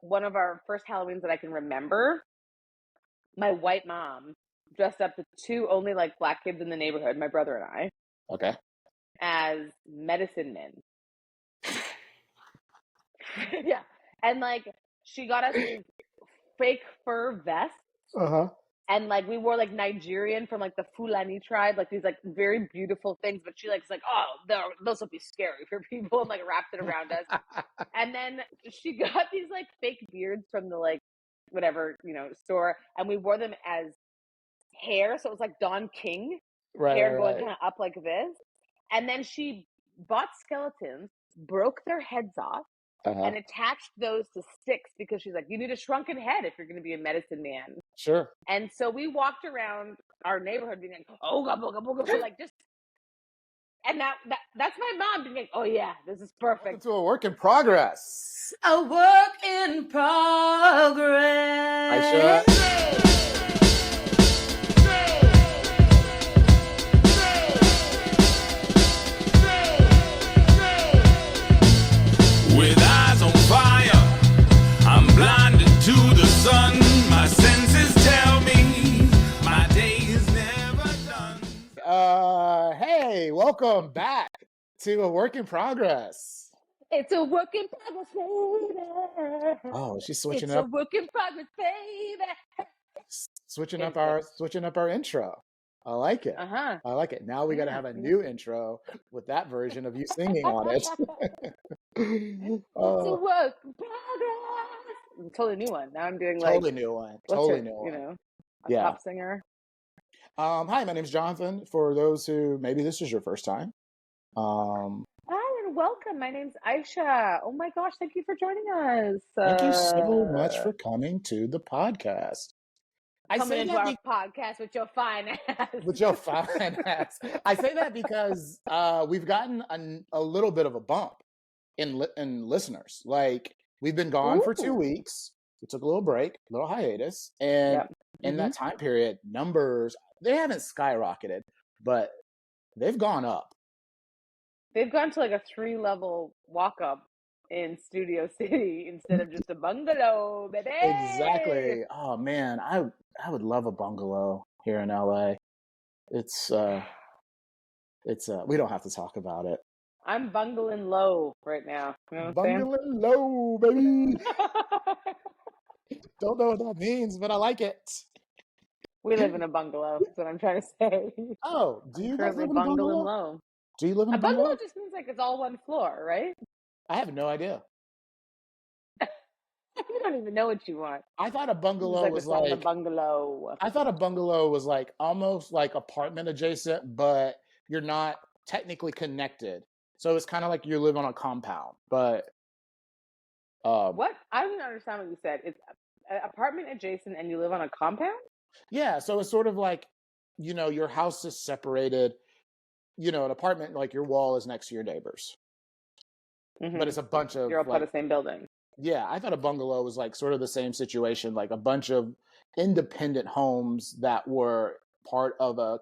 one of our first Halloweens that I can remember, my white mom dressed up the two only like black kids in the neighborhood, my brother and I, Okay. as medicine men. Yeah. And like she got us these fake fur vests. Uh-huh. And like we wore like Nigerian from like the Fulani tribe, like these like very beautiful things. But she like is like, oh, those will be scary for people, and like wrapped it around us. And then she got these like fake beards from the like whatever store, and we wore them as hair. So it was like Don King hair going kind of up like this. And then she bought skeletons, broke their heads off, and attached those to sticks because she's like, you need a shrunken head if you're going to be a medicine man. Sure. And so we walked around our neighborhood being like, oh, booga, booga, like just, and that's my mom being like, oh yeah, this is perfect. Welcome to A Work in Progress. A work in progress. Aisha. With eyes on fire, I'm blinded to the sun. My senses tell me my day is never done. Hey, welcome back to A Work in Progress. It's a work in progress, baby. Oh, she's switching it's up. It's a work in progress, baby. Switching up our intro. I like it. I like it. Now we got to have a new intro with that version of you singing on it. It's a work in progress. Totally new one. Now I'm doing like totally new one. Totally new one. You know, a pop singer. Hi, my name's Jonathan. For those who maybe this is your first time. Hi and welcome. My name's Aisha. Oh my gosh, thank you for joining us. Thank you so much for coming to the podcast. Coming into our podcast with your fine ass. With your fine ass. I say that because we've gotten a little bit of a bump in listeners. Like, we've been gone for 2 weeks. We took a little break, a little hiatus. And in that time period, numbers, they haven't skyrocketed, but they've gone up. They've gone to like a 3-level walk-up in Studio City instead of just a bungalow, baby. Exactly. Oh man, I would love a bungalow here in LA. It's we don't have to talk about it. I'm bungling low right now. You know what I'm saying? Bungling low, baby. Don't know what that means, but I like it. We live in a bungalow. That's what I'm trying to say. Oh, do you guys live in a bungalow? Low. Do you live in a bungalow? Bungalow just means like it's all one floor, right? I have no idea. You don't even know what you want. I thought a bungalow was like a bungalow. I thought a bungalow was like almost like apartment adjacent, but you're not technically connected. So it's kind of like you live on a compound. But what? I don't understand what you said. It's apartment adjacent and you live on a compound? Yeah, so it's sort of like, your house is separated. An apartment, like your wall is next to your neighbors. But it's a bunch of... You're all part of the same building. Yeah, I thought a bungalow was like sort of the same situation, like a bunch of independent homes that were part of a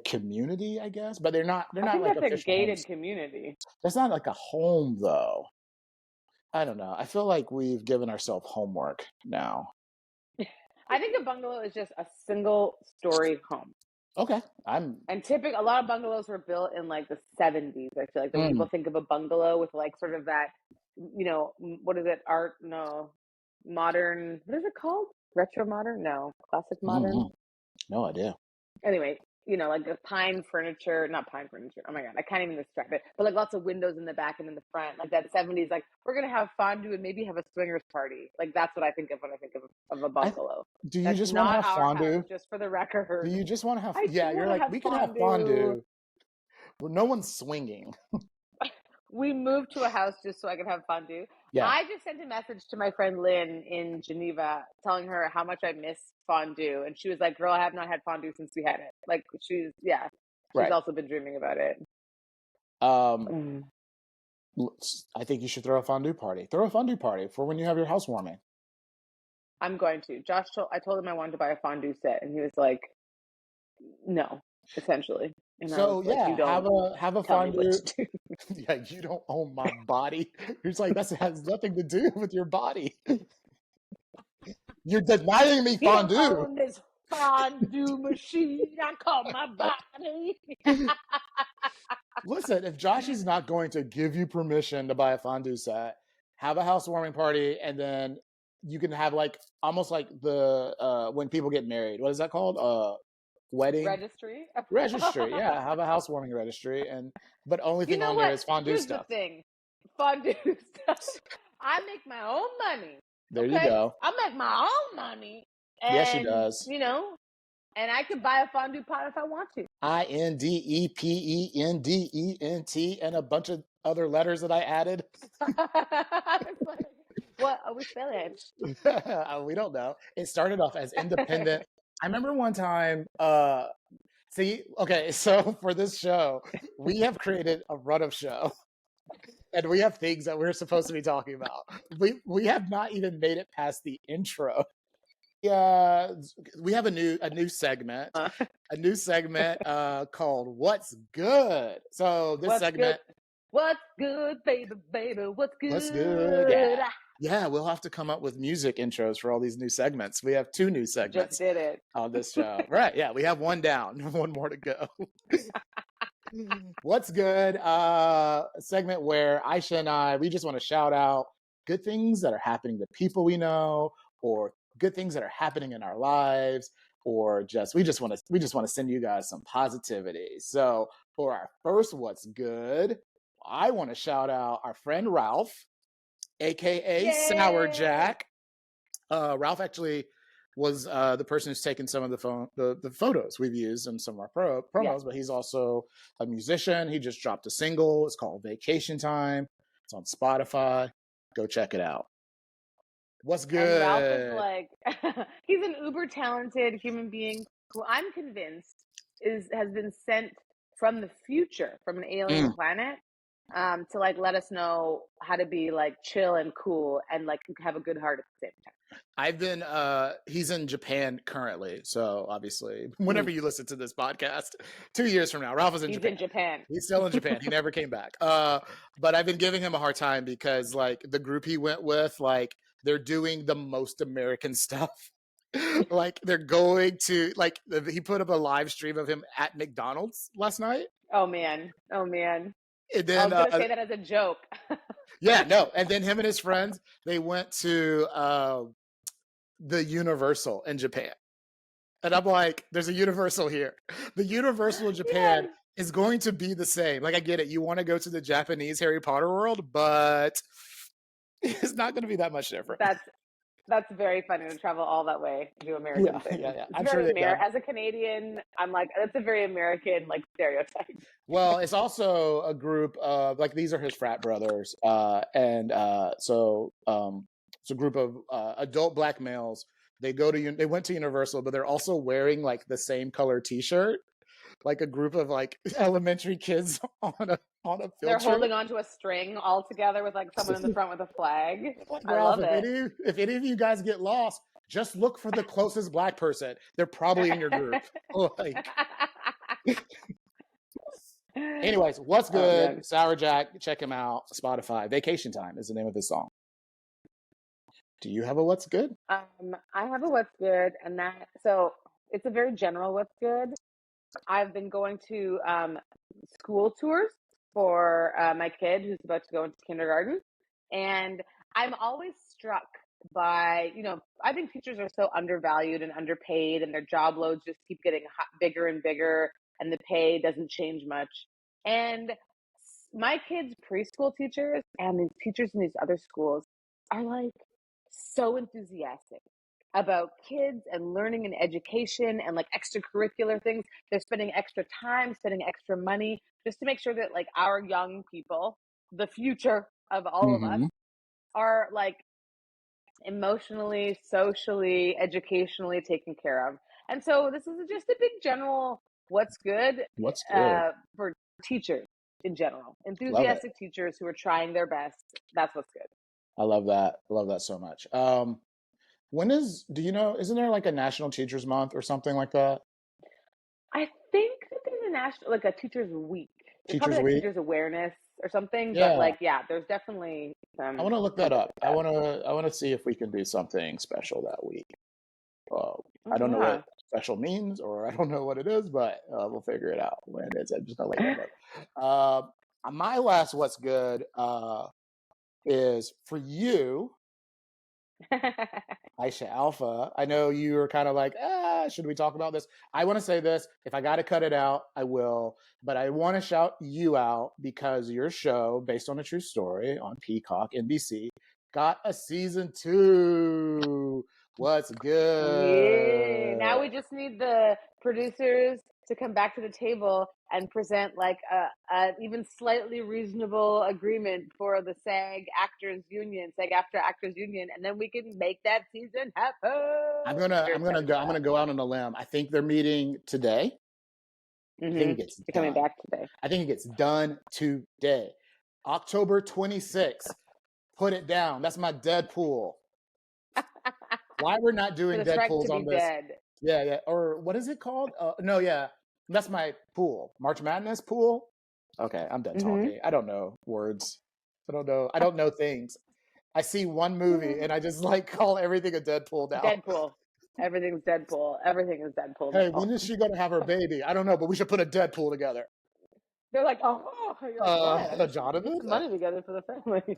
community, I guess. But they're not. I think like that's a gated homes. Community. That's not like a home, though. I don't know. I feel like we've given ourselves homework now. I think a bungalow is just a single-story home. Okay, and a lot of bungalows were built in like the 70s. I feel like when people think of a bungalow with like sort of that, what is it? Modern. What is it called? Retro modern? No, classic modern. No idea. Anyway, like the not pine furniture. Oh my god, I can't even describe it. But like lots of windows in the back and in the front, like that 70s. Like we're gonna have fondue and maybe have a swingers party. Like that's what I think of when I think of a bungalow. Do you just want to have fondue? House, just for the record. Do you just want to have? You're like we can have fondue. Well, no one's swinging. We moved to a house just so I could have fondue. Yeah. I just sent a message to my friend Lynn in Geneva telling her how much I miss fondue. And she was like, girl, I have not had fondue since we had it. Like, she's also been dreaming about it. I think you should throw a fondue party. Throw a fondue party for when you have your housewarming. I'm going to. I told him I wanted to buy a fondue set. And he was like, no, essentially. And I was So like, you yeah, don't have a tell me what fondue. to do. Yeah, you don't own my body. You're just like, that has nothing to do with your body. You're denying me You don't fondue. own this fondue machine I call my body. Listen, if Josh is not going to give you permission to buy a fondue set, have a housewarming party, and then you can have like almost like the when people get married. What is that called? Wedding Registry. registry. Yeah, have a housewarming registry, but only You thing know on there what? is fondue Here's stuff. the thing. Fondue stuff. I make my own money. There you Okay? go. I make my own money. Yes, she And, does. you know, and I could buy a fondue pot if I want to. INDEPENDENT and a bunch of other letters that I added. It's like, what are we spelling? We don't know. It started off as independent. I remember one time, okay, so for this show, we have created a run of show. And we have things that we're supposed to be talking about. We have not even made it past the intro. We have a new segment, called "What's Good." So this segment, What's good, baby, what's good? What's good? Yeah, we'll have to come up with music intros for all these new segments. We have 2 new segments. Just did it on this show, right? Yeah, we have 1 down, 1 more to go. What's good? A segment where Aisha and I, we just want to shout out good things that are happening to people we know, or good things that are happening in our lives, or we just want to send you guys some positivity. So for our first What's Good, I want to shout out our friend Ralph, aka Sour Jack. Ralph actually was the person who's taken some of the photos we've used in some of our promos, but he's also a musician. He just dropped a single. It's called Vacation Time. It's on Spotify. Go check it out. What's good? And Ralph is like, he's an uber talented human being who I'm convinced has been sent from the future, from an alien planet, to like let us know how to be like chill and cool and like have a good heart at the same time. He's in Japan currently, so obviously whenever you listen to this podcast 2 years from now, Ralph is in Japan. He's still in Japan. He never came back. But I've been giving him a hard time because like the group he went with, like they're doing the most American stuff. Like they're going to, like, he put up a live stream of him at McDonald's last night. Oh man. And then I was gonna say that as a joke. Yeah, no. And then him and his friends, they went to the Universal in Japan. And I'm like, there's a Universal here. The Universal in Japan is going to be the same. Like, I get it. You want to go to the Japanese Harry Potter world, but it's not going to be that much different. That's very funny to travel all that way to do American things. Yeah. I'm sure as a Canadian, I'm like, that's a very American like stereotype. Well, it's also a group of like, these are his frat brothers, so it's a group of adult Black males. They went to Universal, but they're also wearing like the same color T-shirt, like a group of like elementary kids on a field They're trip. holding onto a string all together with like someone in the front with a flag. I Ralph, love it. If any of you guys get lost, just look for the closest Black person. They're probably in your group. Like. Anyways, what's good? Sour Jack, check him out. Spotify. Vacation Time is the name of his song. Do you have a what's good? I have a what's good, and so it's a very general what's good. I've been going to school tours for my kid who's about to go into kindergarten, and I'm always struck by, I think teachers are so undervalued and underpaid, and their job loads just keep getting bigger and bigger, and the pay doesn't change much. And my kids' preschool teachers and the teachers in these other schools are like so enthusiastic about kids and learning and education and like extracurricular things. They're spending extra time, spending extra money just to make sure that like our young people, the future of all of us, are like emotionally, socially, educationally taken care of. And so this is just a big general what's good for teachers in general. Enthusiastic teachers who are trying their best. That's what's good. I love that. I love that so much. Isn't there like a National Teachers Month or something like that? I think that there's a national, like a teacher's week. It's probably Teachers like Week. teachers awareness or something. But Yeah, like, yeah, there's definitely I want to look that something up. like that. I want to see if we can do something special that week. I Oh, don't know yeah. what special means, or I don't know what it is, but we'll figure it out when it is. I'm just gonna let you know. My last what's good is for you, Aisha Alpha. I know you were kind of like, should we talk about this? I want to say this. If I got to cut it out, I will. But I want to shout you out because your show, based on a true story on Peacock, NBC, got a season 2. What's good? Yeah. Now we just need the producers to come back to the table and present like a even slightly reasonable agreement for the SAG After Actors Union, and then we can make that season happen. I'm gonna go out on a limb. I think they're meeting today. I think it gets You're coming done. back today. I think it gets done today. October 26th. Put it down. That's my Deadpool. Why we're not doing For the strike Deadpools to on be this? dead. Yeah. Or what is it called? No, yeah. That's my pool. March Madness pool. Okay, I'm done talking. I don't know words. I don't know things. I see one movie and I just like call everything a Deadpool now. Deadpool. Everything's Deadpool. Everything is Deadpool. Hey, now. when is she gonna have her baby? I don't know, but we should put a Deadpool together. They're like, oh, you're like, what? Get Jonathan? some money together for the family.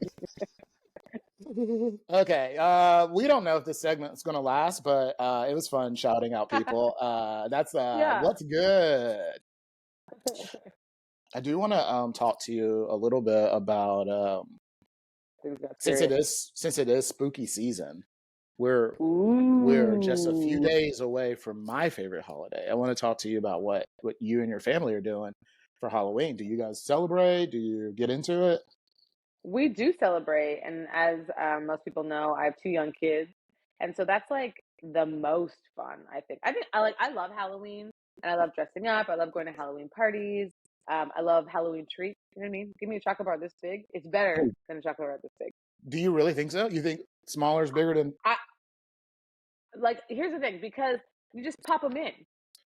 Okay, we don't know if this segment is going to last, but it was fun shouting out people. That's what's good. I do want to talk to you a little bit about since it is spooky season. We're just a few days away from my favorite holiday. I want to talk to you about what you and your family are doing for Halloween. Do you guys celebrate? Do you get into it? We do celebrate, and as most people know, I have 2 young kids, and so that's like the most fun. I think I love Halloween, and I love dressing up. I love going to Halloween parties. I love Halloween treats. You know what I mean? Give me a chocolate bar this big. It's better than a chocolate bar this big. Do you really think so? You think smaller is bigger than? Here's the thing, because you just pop them in.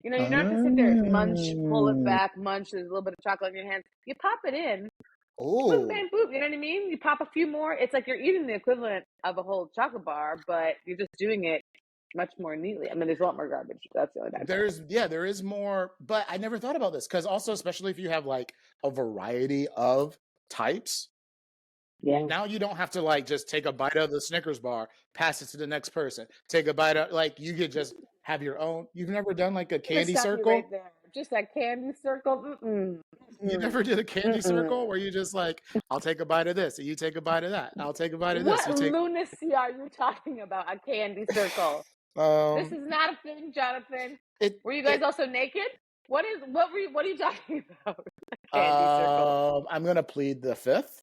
You know, you don't have to sit there and munch, pull it back, munch. There's a little bit of chocolate in your hands. You pop it in. Boom, bam, boom. You know what I mean? You pop a few more. It's like you're eating the equivalent of a whole chocolate bar, but you're just doing it much more neatly. I mean, there's a lot more garbage. That's the only bad part. There is more, but I never thought about this because also, especially if you have like a variety of types. Yeah. Now you don't have to like just take a bite of the Snickers bar, pass it to the next person. Take a bite of like you could just have your own. You've never done like a candy circle? Right there. Just that candy circle. You never did a candy circle where you just like, I'll take a bite of this, and you take a bite of that. I'll take a bite of this. What lunacy are you talking about? A candy circle? This is not a thing, Jonathan. Were you guys also naked? What are you talking about? A candy circle. I'm gonna plead the fifth.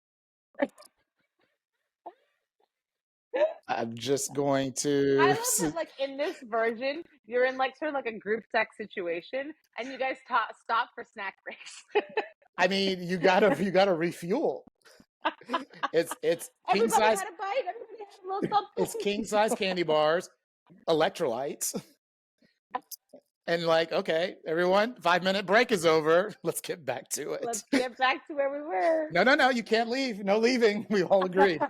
I'm just going to. I love that, like in this version, you're in like sort of like a group sex situation, and you guys stop for snack breaks. I mean, you gotta refuel. It's king size. Had a bite. Everybody had a little something. It's king size candy bars, electrolytes, and like, okay, everyone, 5-minute break is over. Let's get back to it. Let's get back to where we were. No, you can't leave. No leaving. We all agreed.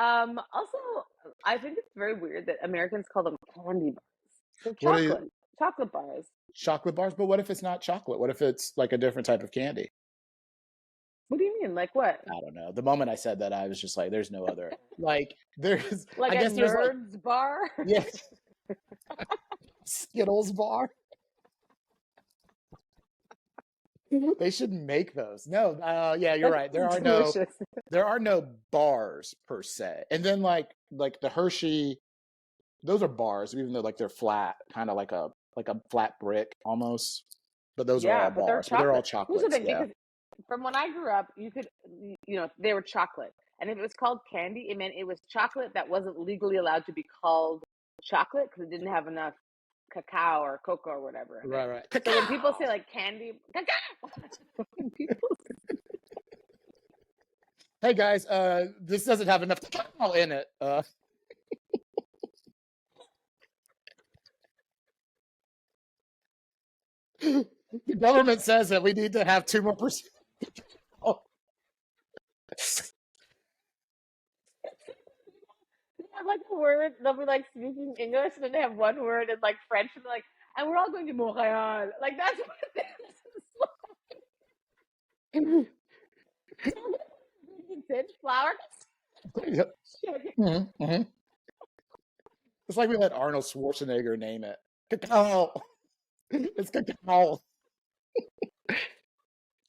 Also, I think it's very weird that Americans call them candy bars. They're chocolate bars. Chocolate bars, but what if it's not chocolate? What if it's like a different type of candy? What do you mean? Like what? I don't know. The moment I said that, I was just like, "There's no other." Like there's like I guess a Nerds like, bar. Yes, Skittles bar. They should make those. No, yeah, you're right. There are no bars per se. And then like the Hershey, those are bars, even though like they're flat, kind of like a flat brick almost. But those are all bars. They're all chocolates. Here's the thing, because from when I grew up, they were chocolate, and if it was called candy, it meant it was chocolate that wasn't legally allowed to be called chocolate because it didn't have enough cacao or cocoa or whatever. Right. So when people say like candy, cacao. Hey guys, this doesn't have enough cacao in it. The government says that we need to have 2 more percent. Oh. They have like a word, they'll be like speaking English, and then they have one word in like French, and they're like, and we're all going to Montreal. Like that's what this is. Flour. Yep. Mm-hmm. It's like we let Arnold Schwarzenegger name it. Cacao. It's cacao.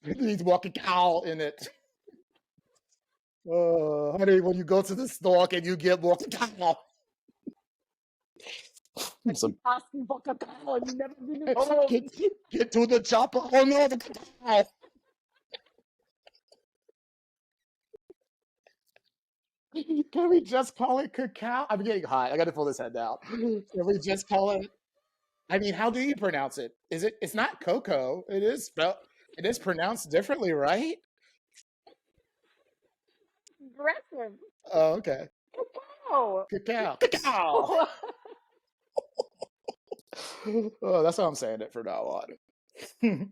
It needs more cacao in it. Honey, when you go to the store, can you get more cacao? Keep asking for cacao, and you never bring it home. Get to the chopper. Oh no, the cacao. Can we just call it cacao? I'm getting hot. I got to pull this head down. Can we just call it? I mean, how do you pronounce it? Is it? It's not cocoa. It is spelled. It is pronounced differently, right? Aggressive. Oh, okay. Cacao. Cacao. Cacao. Oh, that's how I'm saying it from now on.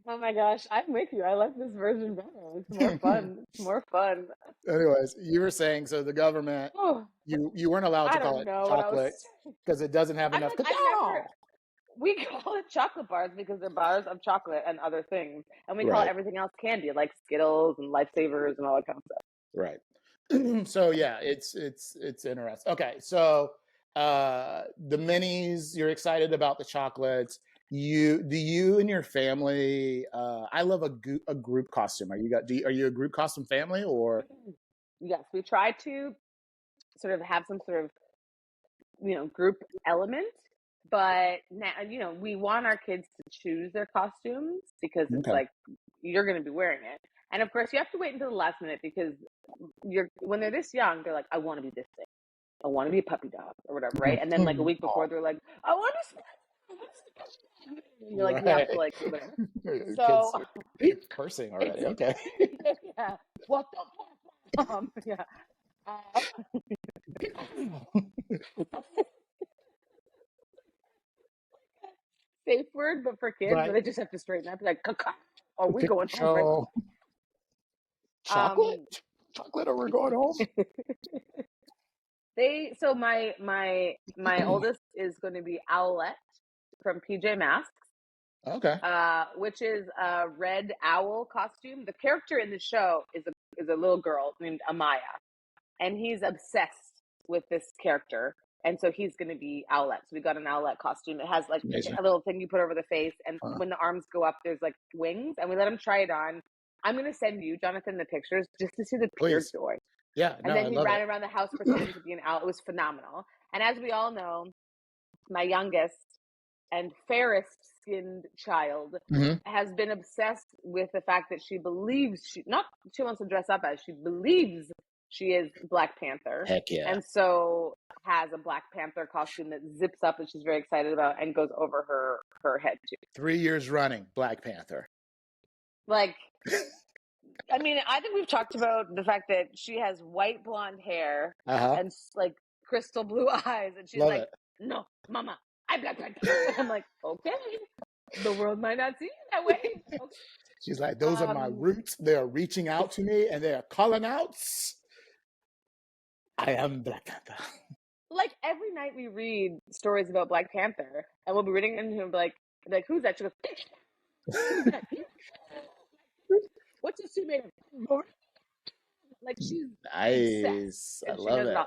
Oh my gosh, I'm with you. I like this version better. It's more fun. It's more fun. Anyways, you were saying so the government you weren't allowed to call it chocolate because it doesn't have enough cacao. We call it chocolate bars because they're bars of chocolate and other things, and we call everything else candy, like Skittles and Lifesavers and all that kind of stuff. Right. So yeah, it's interesting. Okay, so the minis, you're excited about the chocolates. You and your family, I love a group costume. Are you a group costume family or? Yes, we try to sort of have some sort of group element, but now we want our kids to choose their costumes because it's like you're going to be wearing it, and of course you have to wait until the last minute because when they're this young, they're like, I want to be this thing. I want to be a puppy dog or whatever, right? And then like a week before, they're like, I want to. And you're like, you have to like whatever. So kids cursing already. Okay. Yeah. What the fuck? Yeah. Safe word, but for kids, but they just have to straighten up. Like, are we going home? Chocolate? Chocolate, or we're going home? So my oldest is going to be Owlette from PJ Masks. Okay. Which is a red owl costume. The character in the show is a little girl named Amaya, and he's obsessed with this character, and so he's going to be Owlette. So we got an Owlette costume. It has like a little thing you put over the face, and when the arms go up, there's like wings, and we let him try it on. I'm going to send you, Jonathan, the pictures just to see the pure joy. Yeah, and then he ran around the house pretending to be an owl. It was phenomenal. And as we all know, my youngest and fairest skinned child has been obsessed with the fact that she believes she wants to dress up as, she believes she is Black Panther. Heck yeah. And so has a Black Panther costume that zips up and she's very excited about and goes over her head too. 3 years running, Black Panther. Like, I mean, I think we've talked about the fact that she has white blonde hair and like crystal blue eyes, and she's no, Mama, I'm Black Panther. I'm like, okay, the world might not see it that way. Okay. She's like, those are my roots. They are reaching out to me, and they are calling out. I am Black Panther. Like every night we read stories about Black Panther, and we'll be reading, and he'll be like, who's that? She goes, who's that? What's this suit made of? Like, she's nice. I love it.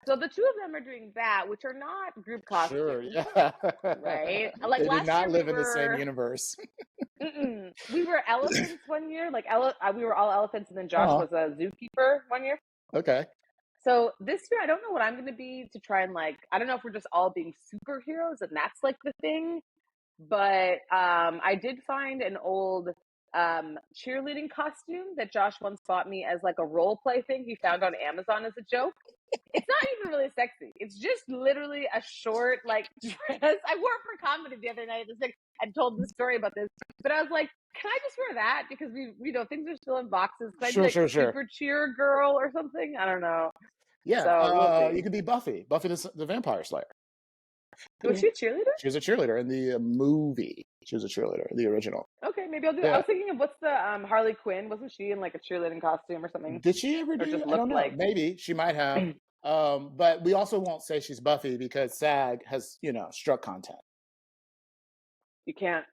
So the two of them are doing that, which are not group costumes. Sure, yeah. Right? Like, they did not live in the same universe. We were elephants one year. Like, we were all elephants, and then Josh was a zookeeper one year. Okay. So this year, I don't know what I'm going to be to try and, like, I don't know if we're just all being superheroes, and that's, like, the thing. But I did find an old cheerleading costume that Josh once bought me as like a role play thing he found on Amazon as a joke. It's not even really sexy. It's just literally a short like dress. I wore it for comedy the other night and told the story about this. But I was like, can I just wear that? Because we things are still in boxes. Can I be like super cheer girl or something? I don't know. Yeah. So you could be Buffy the Vampire Slayer. Was she a cheerleader? She was a cheerleader in the movie. She was a cheerleader, the original. Okay, maybe I'll do it. I was thinking of what's the Harley Quinn? Wasn't she in like a cheerleading costume or something? Did she ever do? I don't know. Like... Maybe she might have. But we also won't say she's Buffy because SAG has, struck content. You can't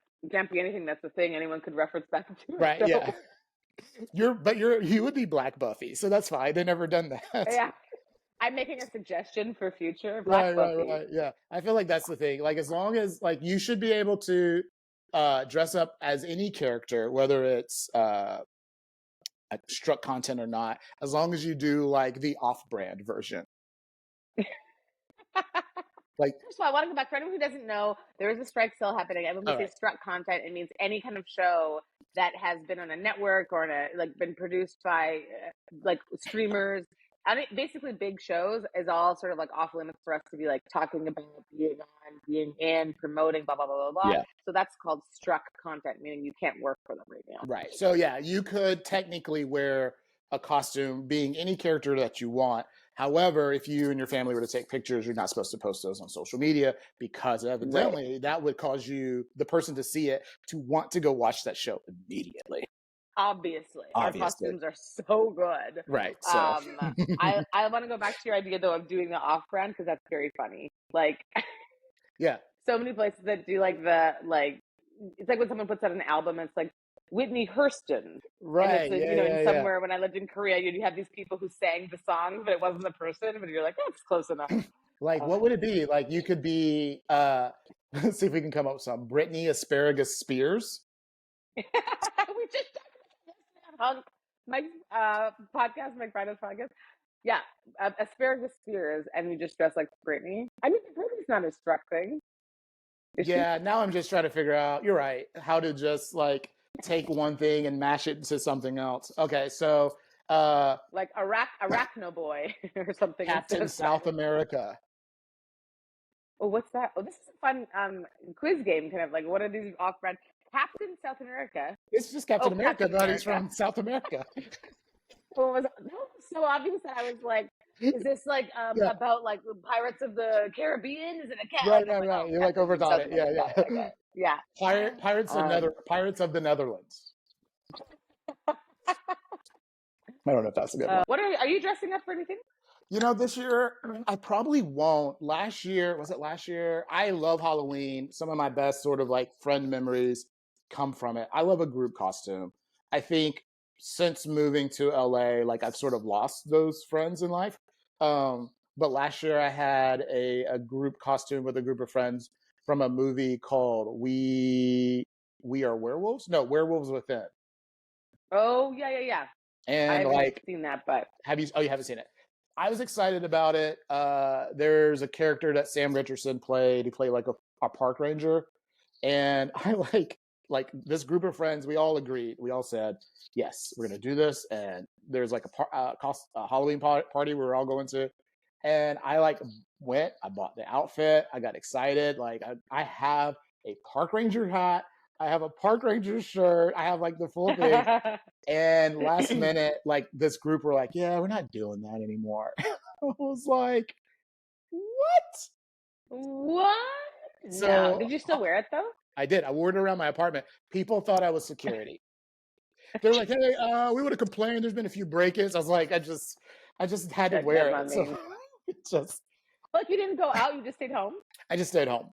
be anything that's a thing anyone could reference back to. Right? So. Yeah. You would be Black Buffy, so that's fine. They've never done that. Yeah. I'm making a suggestion for future Black Buffy. Right. Yeah. I feel like that's the thing. Like, as long as, like, you should be able to dress up as any character, whether it's struck content or not, as long as you do, like, the off-brand version. Like, first of all, I want to go back for anyone who doesn't know, there is a strike still happening. And when we say struck content, it means any kind of show that has been on a network or been produced by like streamers. And basically, big shows is all sort of like off limits for us to be like talking about being on, being in, promoting, blah, blah, blah, blah, blah. Yeah. So that's called struck content, meaning you can't work for them right now. Right. So yeah, you could technically wear a costume being any character that you want. However, if you and your family were to take pictures, you're not supposed to post those on social media because evidently that would cause the person to see it, to want to go watch that show immediately. Obviously. Our costumes are so good. Right. So I want to go back to your idea though of doing the off-brand because that's very funny. Like, yeah, so many places that do like it's like when someone puts out an album, it's like Whitney Houston. Right. And somewhere when I lived in Korea, you have these people who sang the songs, but it wasn't the person. But you're like, that's close enough. Like, what would it be? Like, you could be. Let's see if we can come up with some. Britney Asparagus Spears. We just on Mike's podcast, Mike Frida's podcast. Yeah, Asparagus Spears, and we just dress like Britney. I mean, Britney's not a struck thing. Now I'm just trying to figure out. You're right. How to just like take one thing and mash it into something else. Okay, so like Arachno Boy or something. Captain South America. Oh, what's that? Oh, this is a fun quiz game, kind of like what are these off-brand? Captain South America. It's just Captain America, but he's from South America. Well, that was so obvious that I was like, is this like about like Pirates of the Caribbean? Is it a cat? Right. You're like overthought it. Yeah. Yeah. Pirates of the Netherlands. I don't know if that's a good one. What are you dressing up for anything? This year, I probably won't. Was it last year? I love Halloween. Some of my best sort of like friend memories come from it. I love a group costume. I think since moving to LA, like I've sort of lost those friends in life. But last year I had a group costume with a group of friends from a movie called We Are Werewolves? No, Werewolves Within. Oh, yeah. And I haven't seen that, but you haven't seen it. I was excited about it. There's a character that Sam Richardson played. He played like a park ranger. And I like this group of friends, we all agreed. We all said, yes, we're going to do this. And there's like a Halloween party we were all going to. And I went, I bought the outfit. I got excited. Like I have a park ranger hat. I have a park ranger shirt. I have like the full thing. And last minute, like this group were like, yeah, we're not doing that anymore. I was like, what? So, no. Did you still wear it though? I did. I wore it around my apartment. People thought I was security. They're like, hey, we would have complained. There's been a few break-ins. I was like, I just had to wear it. So Like you didn't go out, you just stayed home? I just stayed home.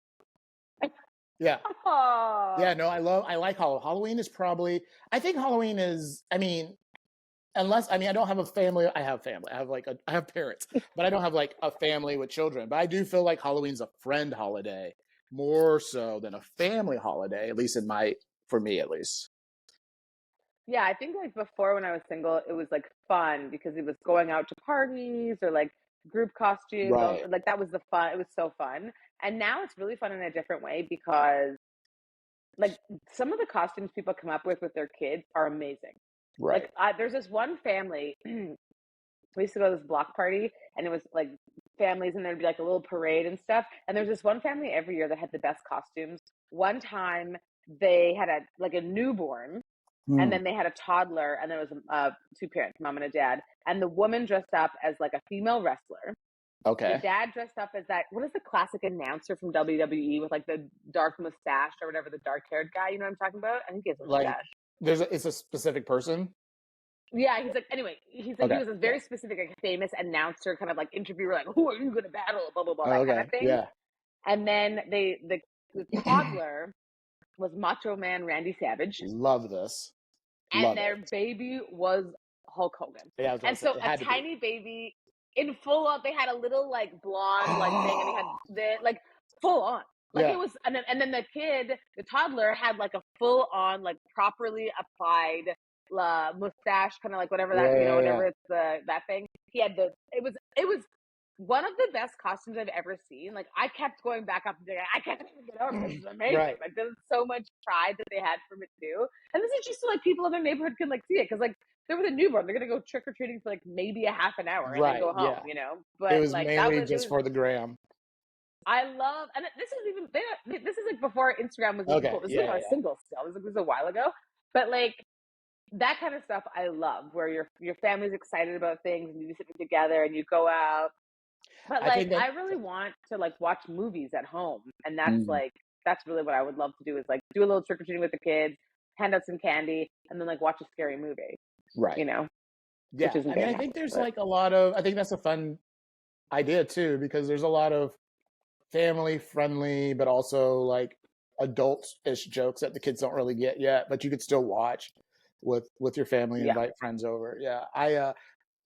Yeah. Aww. Yeah, no, I like Halloween. Halloween is probably, I think Halloween is, I don't have a family. I have family. I have parents, but I don't have like a family with children. But I do feel like Halloween's a friend holiday more so than a family holiday, at least for me at least. Yeah, I think like before when I was single, it was like fun because it was going out to parties or like group costumes. Right. Like that was the fun. It was so fun. And now it's really fun in a different way because like some of the costumes people come up with their kids are amazing. Right. Like there's this one family, we used to go to this block party and it was like families and there'd be like a little parade and stuff. And there's this one family every year that had the best costumes. One time they had a newborn and then they had a toddler and there was two parents, mom and a dad. And the woman dressed up as like a female wrestler. Okay. The dad dressed up as that. What is the classic announcer from WWE with like the dark mustache or whatever, the dark-haired guy? You know what I'm talking about? I think he has a Like, mustache. it's a specific person. Yeah, he's like. Anyway, he's like Okay. he was a very specific, like, famous announcer, kind of like interviewer, like, who are you going to battle? Blah blah blah, that kind of thing. Yeah. And then the toddler was Macho Man Randy Savage. Love this. And their baby was Hulk Hogan. Yeah, and so a tiny baby in full on, they had a little like blonde like thing, and he had the like full on. Like it was, and then the kid, the toddler, had like a full on, like properly applied mustache, kind of like whatever that whatever it's that thing. He had it was one of the best costumes I've ever seen. Like I kept going back up and saying, I can't even get over this. This is amazing. Right. Like there was so much pride that they had from it too. And this is just so like people in their neighborhood can like see it, because like they were the newborn, they're gonna go trick or treating for like maybe a half an hour and then go home, you know. But it was like mainly just for the gram. I love, and this is like before Instagram was even cool. This was single still. This was a while ago, but like that kind of stuff I love, where your family's excited about things and you do something together and you go out. But like I really want to like watch movies at home, and that's like that's really what I would love to do, is like do a little trick or treating with the kids, hand out some candy, and then like watch a scary movie. Right. You know. Yeah. I mean, I think there's like a lot of. I think that's a fun idea too, because there's a lot of family friendly, but also like adult-ish jokes that the kids don't really get yet, but you could still watch with your family and invite friends over. Yeah.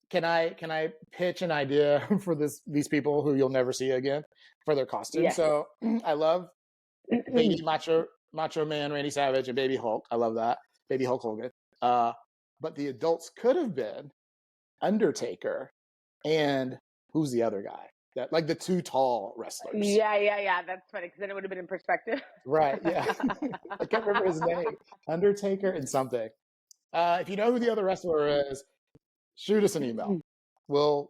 Can I pitch an idea for these people who you'll never see again for their costumes? Yeah. So I love Baby Macho Man Randy Savage and Baby Hulk. I love that. Baby Hulk Hogan. But the adults could have been Undertaker and who's the other guy? That like the two tall wrestlers. Yeah. That's funny, because then it would have been in perspective. Right. Yeah. I can't remember his name. Undertaker and something. If you know who the other wrestler is, shoot us an email. We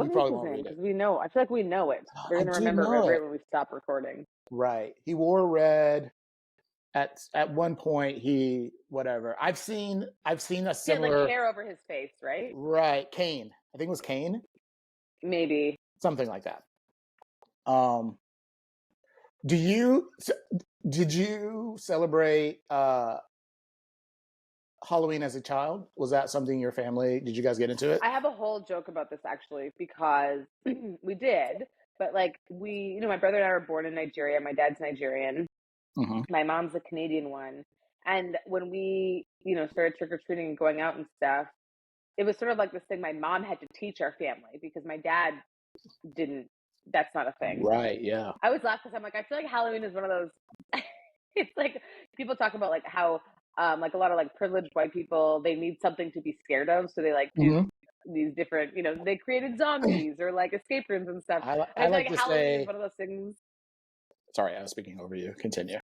probably won't read it. We know. I feel like we know it. We're gonna remember it right when we stop recording. Right. He wore red. At one point, whatever. I've seen a similar. He had like hair over his face, right? Right. Kane. I think it was Kane. Maybe something like that. Did you celebrate Halloween as a child? Was that something your family, did you guys get into it? I have a whole joke about this actually, because we did, but like my brother and I were born in Nigeria. My dad's Nigerian. Mm-hmm. My mom's a Canadian one. And when we, started trick-or-treating and going out and stuff, it was sort of like this thing my mom had to teach our family, because my dad didn't, that's not a thing. Right, yeah. I always laugh because I'm like, I feel like Halloween is one of those, it's like people talk about like how like a lot of like privileged white people, they need something to be scared of, so they like do these different, they created zombies or like escape rooms and stuff. I like to Halloween say is one of those things. Sorry, I was speaking over you. Continue.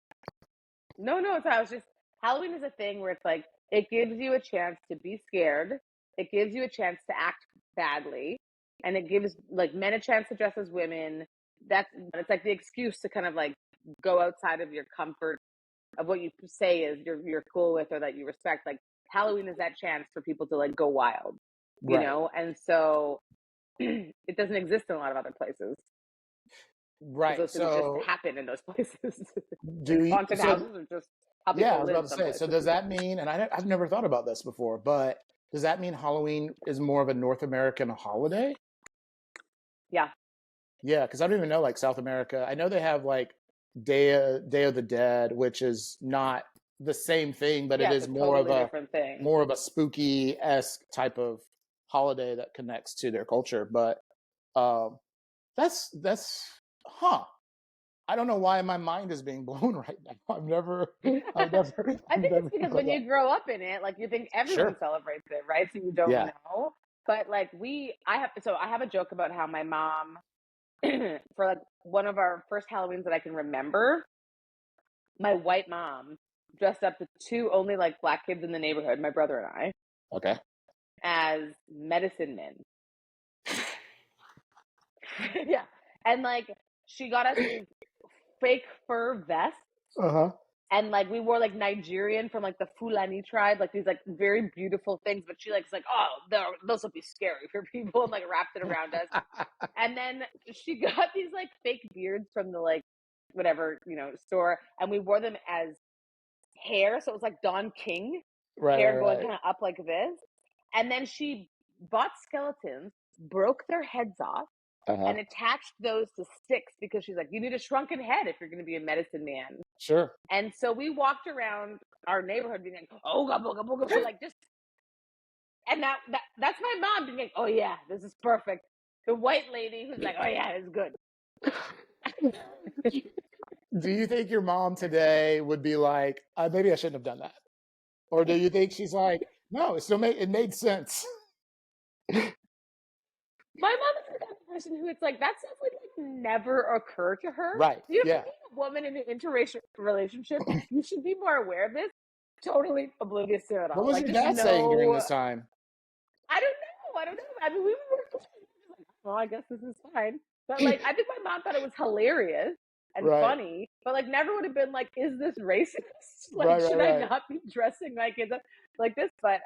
No, Halloween is a thing where it's like it gives you a chance to be scared, it gives you a chance to act badly, and it gives like men a chance to dress as women. It's like the excuse to kind of like go outside of your comfort of what you say is you're cool with or that you respect. Like Halloween is that chance for people to like go wild, you know? And so it doesn't exist in a lot of other places. Right. Those things just happen in those places. Haunted houses are just how people I was about to say, so does that mean, and I've never thought about this before, but does that mean Halloween is more of a North American holiday? Yeah. Yeah, because I don't even know like South America. I know they have like Day of the Dead, which is not the same thing, but it is more of a spooky-esque type of holiday that connects to their culture. But that's I don't know why my mind is being blown right now. I've never. I think it's because when you grow up in it, like you think everyone celebrates it, right? So you don't know. But like I have a joke about how my mom, for like one of our first Halloweens that I can remember, my white mom dressed up the two only like black kids in the neighborhood, my brother and I. Okay. As medicine men. Yeah. And like she got us these fake fur vests. Uh-huh. and like we wore like Nigerian from like the Fulani tribe, like these like very beautiful things. But she like is like, oh, those will be scary for people, and like wrapped it around us. And then she got these like fake beards from the like whatever store, and we wore them as hair, so it was like Don King hair going kind of up like this. And then she bought skeletons, broke their heads off, and attached those to sticks because she's like, you need a shrunken head if you're going to be a medicine man. Sure. And so we walked around our neighborhood being like, oh, booga, booga, booga, like just, and that's my mom being like, oh yeah, this is perfect. The white lady who's like, oh yeah, it's good. Do you think your mom today would be like, maybe I shouldn't have done that? Or do you think she's like, no, it made sense? My mom is the kind of person who it's like that stuff would like never occur to her. Right. You know, yeah. being a woman in an interracial relationship, you should be more aware of this. Totally oblivious to it all. What was like, your dad saying during this time? I don't know. I mean, we were like, well, I guess this is fine. But like, I think my mom thought it was hilarious and funny, but like, never would have been like, is this racist? Like, should I not be dressing like it's like this? But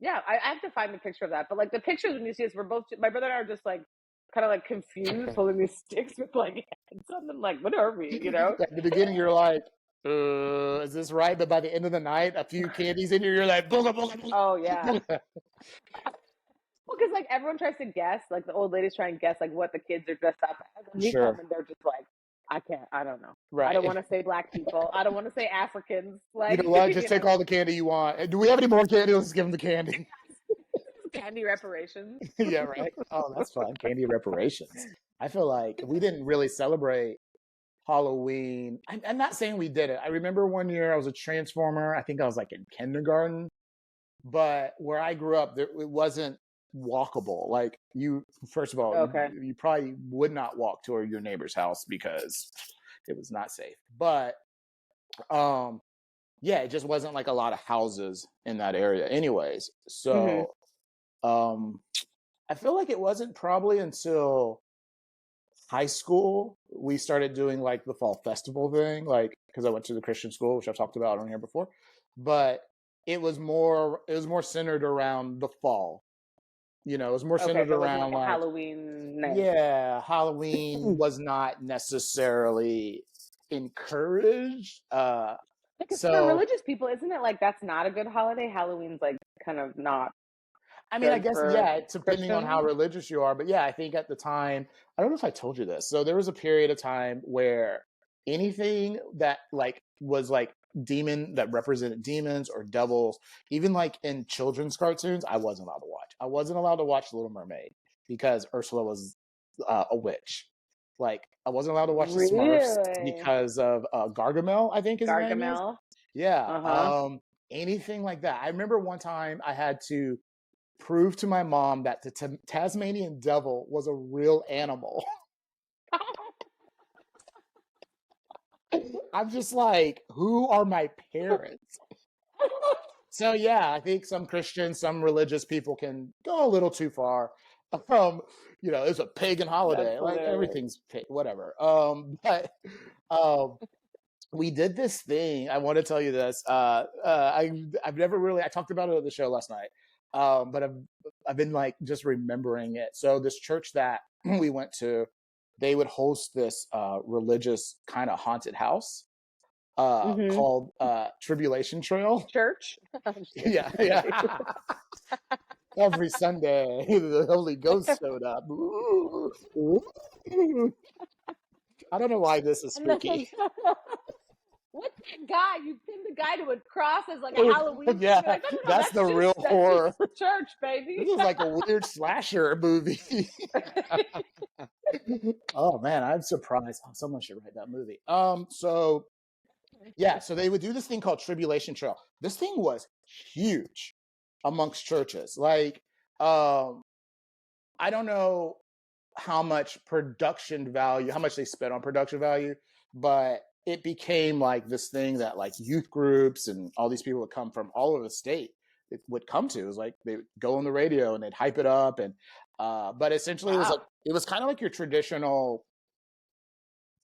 yeah, I have to find the picture of that. But like the pictures when you see us, we're both, my brother and I are just like kind of like confused, holding these sticks with like heads on them. Like, what are we? At the beginning, you're like, is this right? But by the end of the night, a few candies in you're like, booga, booga, booga. Oh yeah. Well, because like everyone tries to guess, like the old ladies try and guess like what the kids are dressed up as, and we come and they're just like, I don't know. Right. I don't want to say black people. I don't want to say Africans. Like, you know what? Just take all the candy you want. Do we have any more candy? Let's give them the candy. Candy reparations. Yeah, right. Oh, that's fun. Candy reparations. I feel like we didn't really celebrate Halloween. I'm not saying we did it. I remember one year I was a transformer. I think I was like in kindergarten. But where I grew up, it wasn't walkable. Like first of all, you probably would not walk to your neighbor's house because it was not safe. But yeah, it just wasn't like a lot of houses in that area anyways. So I feel like it wasn't probably until high school we started doing like the fall festival thing, like because I went to the Christian school, which I've talked about on here before. But it was more centered around the fall. You know, it was more centered around like Halloween night. Yeah, Halloween was not necessarily encouraged. Because for religious people, isn't it like that's not a good holiday? Halloween's like kind of not. I mean, I guess, yeah, it's depending on how religious you are. But yeah, I think at the time, I don't know if I told you this. So there was a period of time where anything that like was like demon that represented demons or devils, even like in children's cartoons, I wasn't allowed to watch. I wasn't allowed to watch Little Mermaid because Ursula was a witch. Like I wasn't allowed to watch the Smurfs because of Gargamel, I think his name is. Yeah. Anything like that. I remember one time I had to prove to my mom that the Tasmanian devil was a real animal. I'm just like, who are my parents? So yeah, I think some Christians, some religious people can go a little too far. You know, it's a pagan holiday, like everything's whatever. But we did this thing. I want to tell you this. I've never really. I talked about it at the show last night, but I've been like just remembering it. So this church that we went to, they would host this religious kind of haunted house called Tribulation Trail Church. Yeah. Every Sunday, the Holy Ghost showed up. Ooh. I don't know why this is spooky. What's that guy? You pinned the guy to a cross as like a Halloween. Yeah, like, no, that's the real horror. For church, baby. This is like a weird slasher movie. Oh man, I'm surprised. Someone should write that movie. So they would do this thing called Tribulation Trail. This thing was huge amongst churches. Like, I don't know how much how much they spent on production value, but it became like this thing that like youth groups and all these people would come from all over the state would come to. It was like they would go on the radio and they'd hype it up, and but essentially it was kind of like your traditional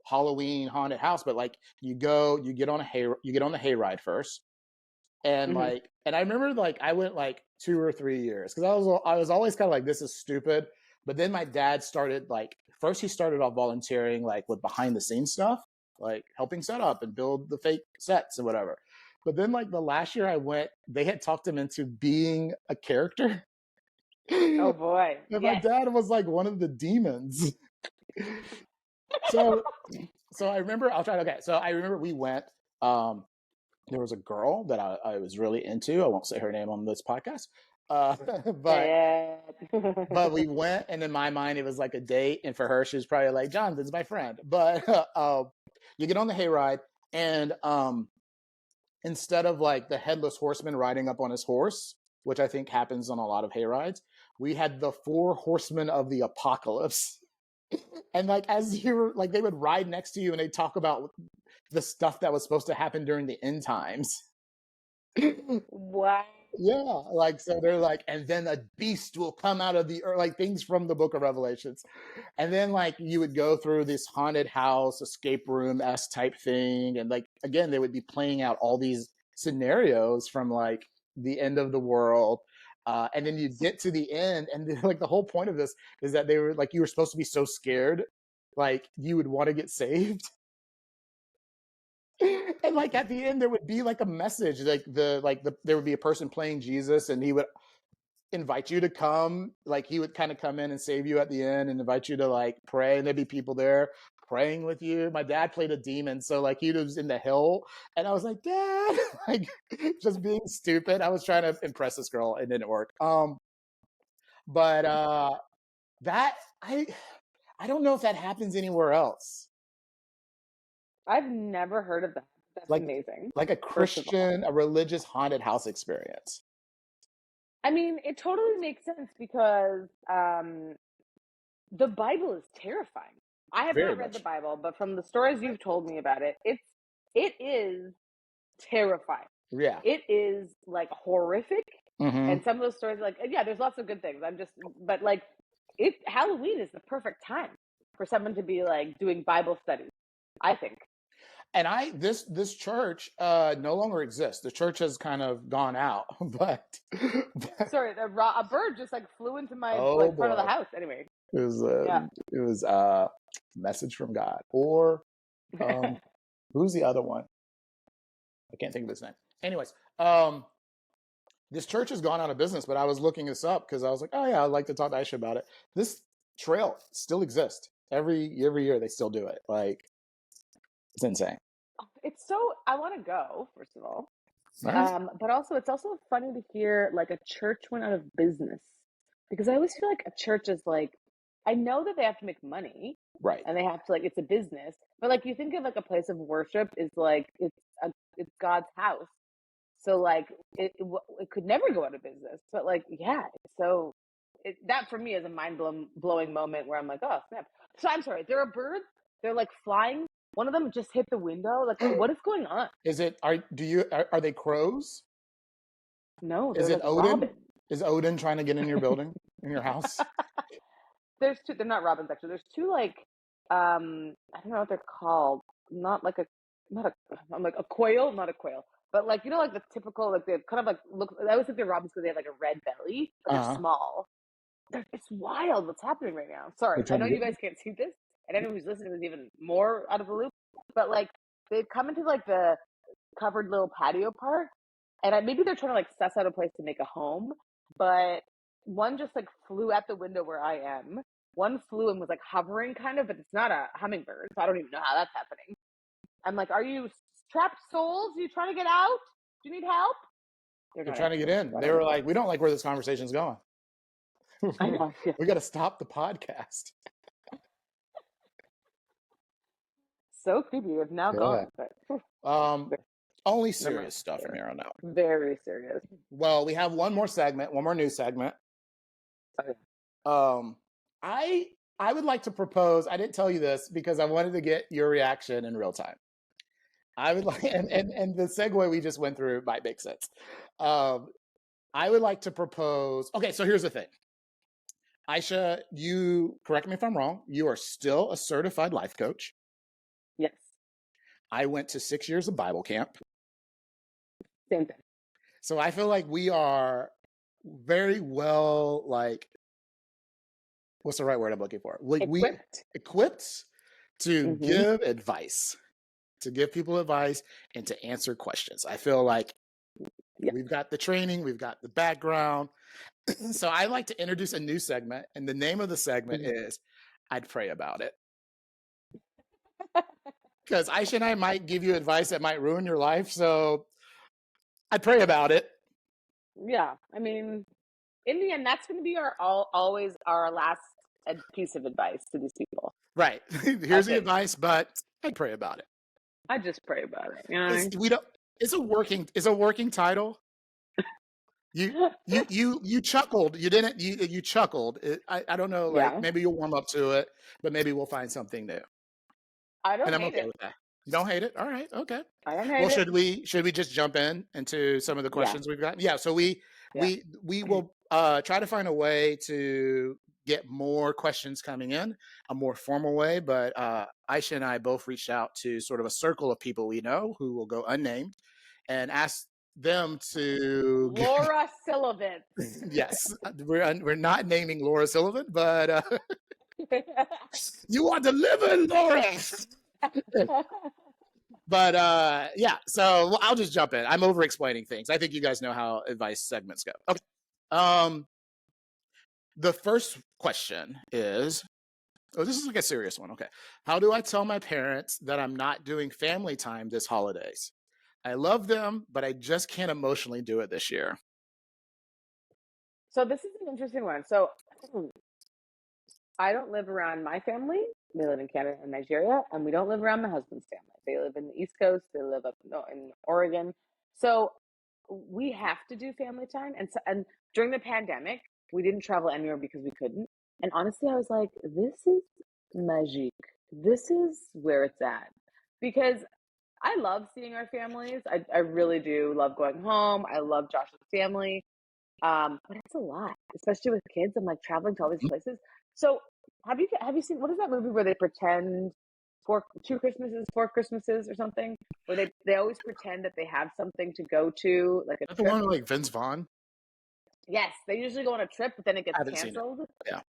Halloween haunted house, but like you get on the hayride first. And like, and I remember like I went like 2 or 3 years because I was always kind of like, this is stupid. But then my dad started like, first he started off volunteering like with behind the scenes stuff, like helping set up and build the fake sets and whatever. But then like the last year I went, they had talked him into being a character. Oh boy. And my dad was like one of the demons. So I remember, so I remember we went, there was a girl that I was really into. I won't say her name on this podcast. But we went, and in my mind, it was like a date. And for her, she was probably like, Jonathan's my friend. But you get on the hayride, and instead of like the headless horseman riding up on his horse, which I think happens on a lot of hayrides, we had the 4 horsemen of the apocalypse. And like, as you were like, they would ride next to you and they talk about the stuff that was supposed to happen during the end times. Wow. Yeah, like, so they're like, and then a beast will come out of the earth, like things from the book of Revelations. And then like you would go through this haunted house, escape room-esque type thing. And like, again, they would be playing out all these scenarios from like the end of the world. And then you get to the end, and like the whole point of this is that they were like, you were supposed to be so scared, like you would want to get saved. And like at the end, there would be like a message, like there would be a person playing Jesus, and he would invite you to come. Like he would kind of come in and save you at the end, and invite you to like pray, and there'd be people there praying with you. My dad played a demon, so like he was in the hill, and I was like, Dad, like just being stupid. I was trying to impress this girl, it didn't work. But that I don't know if that happens anywhere else. I've never heard of that. That's like, amazing. Like a Christian, a religious haunted house experience. I mean, it totally makes sense because the Bible is terrifying. I have not read the Bible, but from the stories you've told me about it, it is terrifying. Yeah. It is like horrific. And some of those stories, like, yeah, there's lots of good things. But like, Halloween is the perfect time for someone to be like doing Bible studies, I think. And this church no longer exists. The church has kind of gone out, but sorry, a bird just like flew into my front of the house. Anyway, it was a message from God. Or who's the other one? I can't think of his name. Anyways, this church has gone out of business, but I was looking this up because I was like, oh yeah, I'd like to talk to Aisha about it. This trail still exists. Every year they still do it. Like, it's insane. It's so, I want to go, first of all. Right. But also, it's also funny to hear like a church went out of business, because I always feel like a church is like, I know that they have to make money, right? And they have to, like, it's a business, but like you think of like a place of worship is like it's God's house, so like it could never go out of business. But like, yeah, so that for me is a mind blowing moment where I'm like, oh snap. So I'm sorry, there are birds, they're like flying. One of them just hit the window. Like, what is going on? Are they crows? No, is it like Odin? Robin. Is Odin trying to get in your building, in your house? There's two. They're not robins actually. There's two, like, I don't know what they're called. I'm like a quail, not a quail, but like, you know, like the typical, like they kind of like look. I always think they're robins because they have like a red belly, but they're small. It's wild what's happening right now. Sorry, I know you guys can't see this, and anyone who's listening is even more out of the loop. But like, they've come into like the covered little patio part, and maybe they're trying to like suss out a place to make a home. But one just like flew at the window where I am. One flew and was like hovering kind of, but it's not a hummingbird, so I don't even know how that's happening. I'm like, are you trapped souls? Are you trying to get out? Do you need help? They're trying to get in. They were like, we don't like where this conversation's going. I know. Yeah. We got to stop the podcast. So creepy. We've now gone. But, only serious stuff from here on out. Very serious. Well, we have one more news segment. Okay. I would like to propose. I didn't tell you this because I wanted to get your reaction in real time. I would like, and the segue we just went through might make sense. I would like to propose. Okay, so here's the thing. Aisha, you correct me if I'm wrong. You are still a certified life coach. I went to 6 years of Bible camp. Same thing. So I feel like we are very well, like, what's the right word I'm looking for? Like equipped to give advice, to give people advice and to answer questions. I feel like we've got the training, we've got the background. So I like to introduce a new segment, and the name of the segment is I'd Pray About It. Because Aisha and I might give you advice that might ruin your life, so I'd pray about it. Yeah, I mean, in the end, that's going to be always our last piece of advice to these people. Right. Here's the advice, but I'd pray about it. I just pray about it. You know? It's a working title. You chuckled. You didn't. You chuckled. I don't know. Like maybe you'll warm up to it, but maybe we'll find something new. I don't and I'm hate okay it. with that. You don't hate it? All right. Okay. I don't hate Well, it. should we just jump into some of the questions we've got? Yeah. So we will try to find a way to get more questions coming in, a more formal way. But Aisha and I both reached out to sort of a circle of people we know who will go unnamed and ask them to Laura Sullivan. Yes, we're not naming Laura Sullivan, but you are delivered, Laura. But yeah, so I'll just jump in. I'm over explaining things. I think you guys know how advice segments go. Okay. The first question is, this is like a serious one. Okay. How do I tell my parents that I'm not doing family time this holidays? I love them, but I just can't emotionally do it this year. So this is an interesting one. So I don't live around my family. They live in Canada and Nigeria, and we don't live around my husband's family. They live in the East Coast. They live up in Oregon. So we have to do family time. And during the pandemic, we didn't travel anywhere because we couldn't. And honestly, I was like, this is magique. This is where it's at. Because I love seeing our families. I really do love going home. I love Josh's family. But it's a lot, especially with kids. I'm like traveling to all these places. So have you seen, what is that movie where they pretend four Christmases or something, where they always pretend that they have something to go to, like a trip? The one with like Vince Vaughn? Yes, they usually go on a trip, but then it gets canceled. Yeah.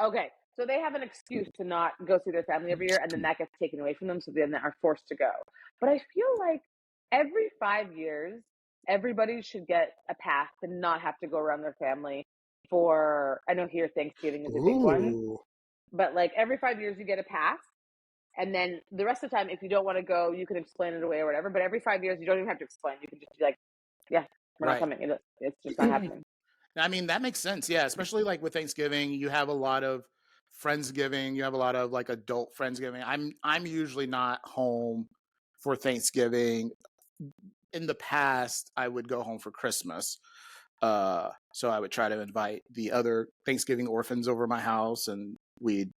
Okay, so they have an excuse to not go see their family every year, and then that gets taken away from them, so then they are forced to go. But I feel like every 5 years, everybody should get a pass to not have to go around their family for, I know here Thanksgiving is a big one, but like every 5 years you get a pass, and then the rest of the time, if you don't want to go, you can explain it away or whatever, but every 5 years you don't even have to explain. You can just be like, yeah, we're not coming. It's just not happening. I mean, that makes sense. Yeah, especially like with Thanksgiving, you have a lot of Friendsgiving, you have a lot of like adult Friendsgiving. I'm usually not home for Thanksgiving. In the past, I would go home for Christmas. So I would try to invite the other Thanksgiving orphans over my house, and we'd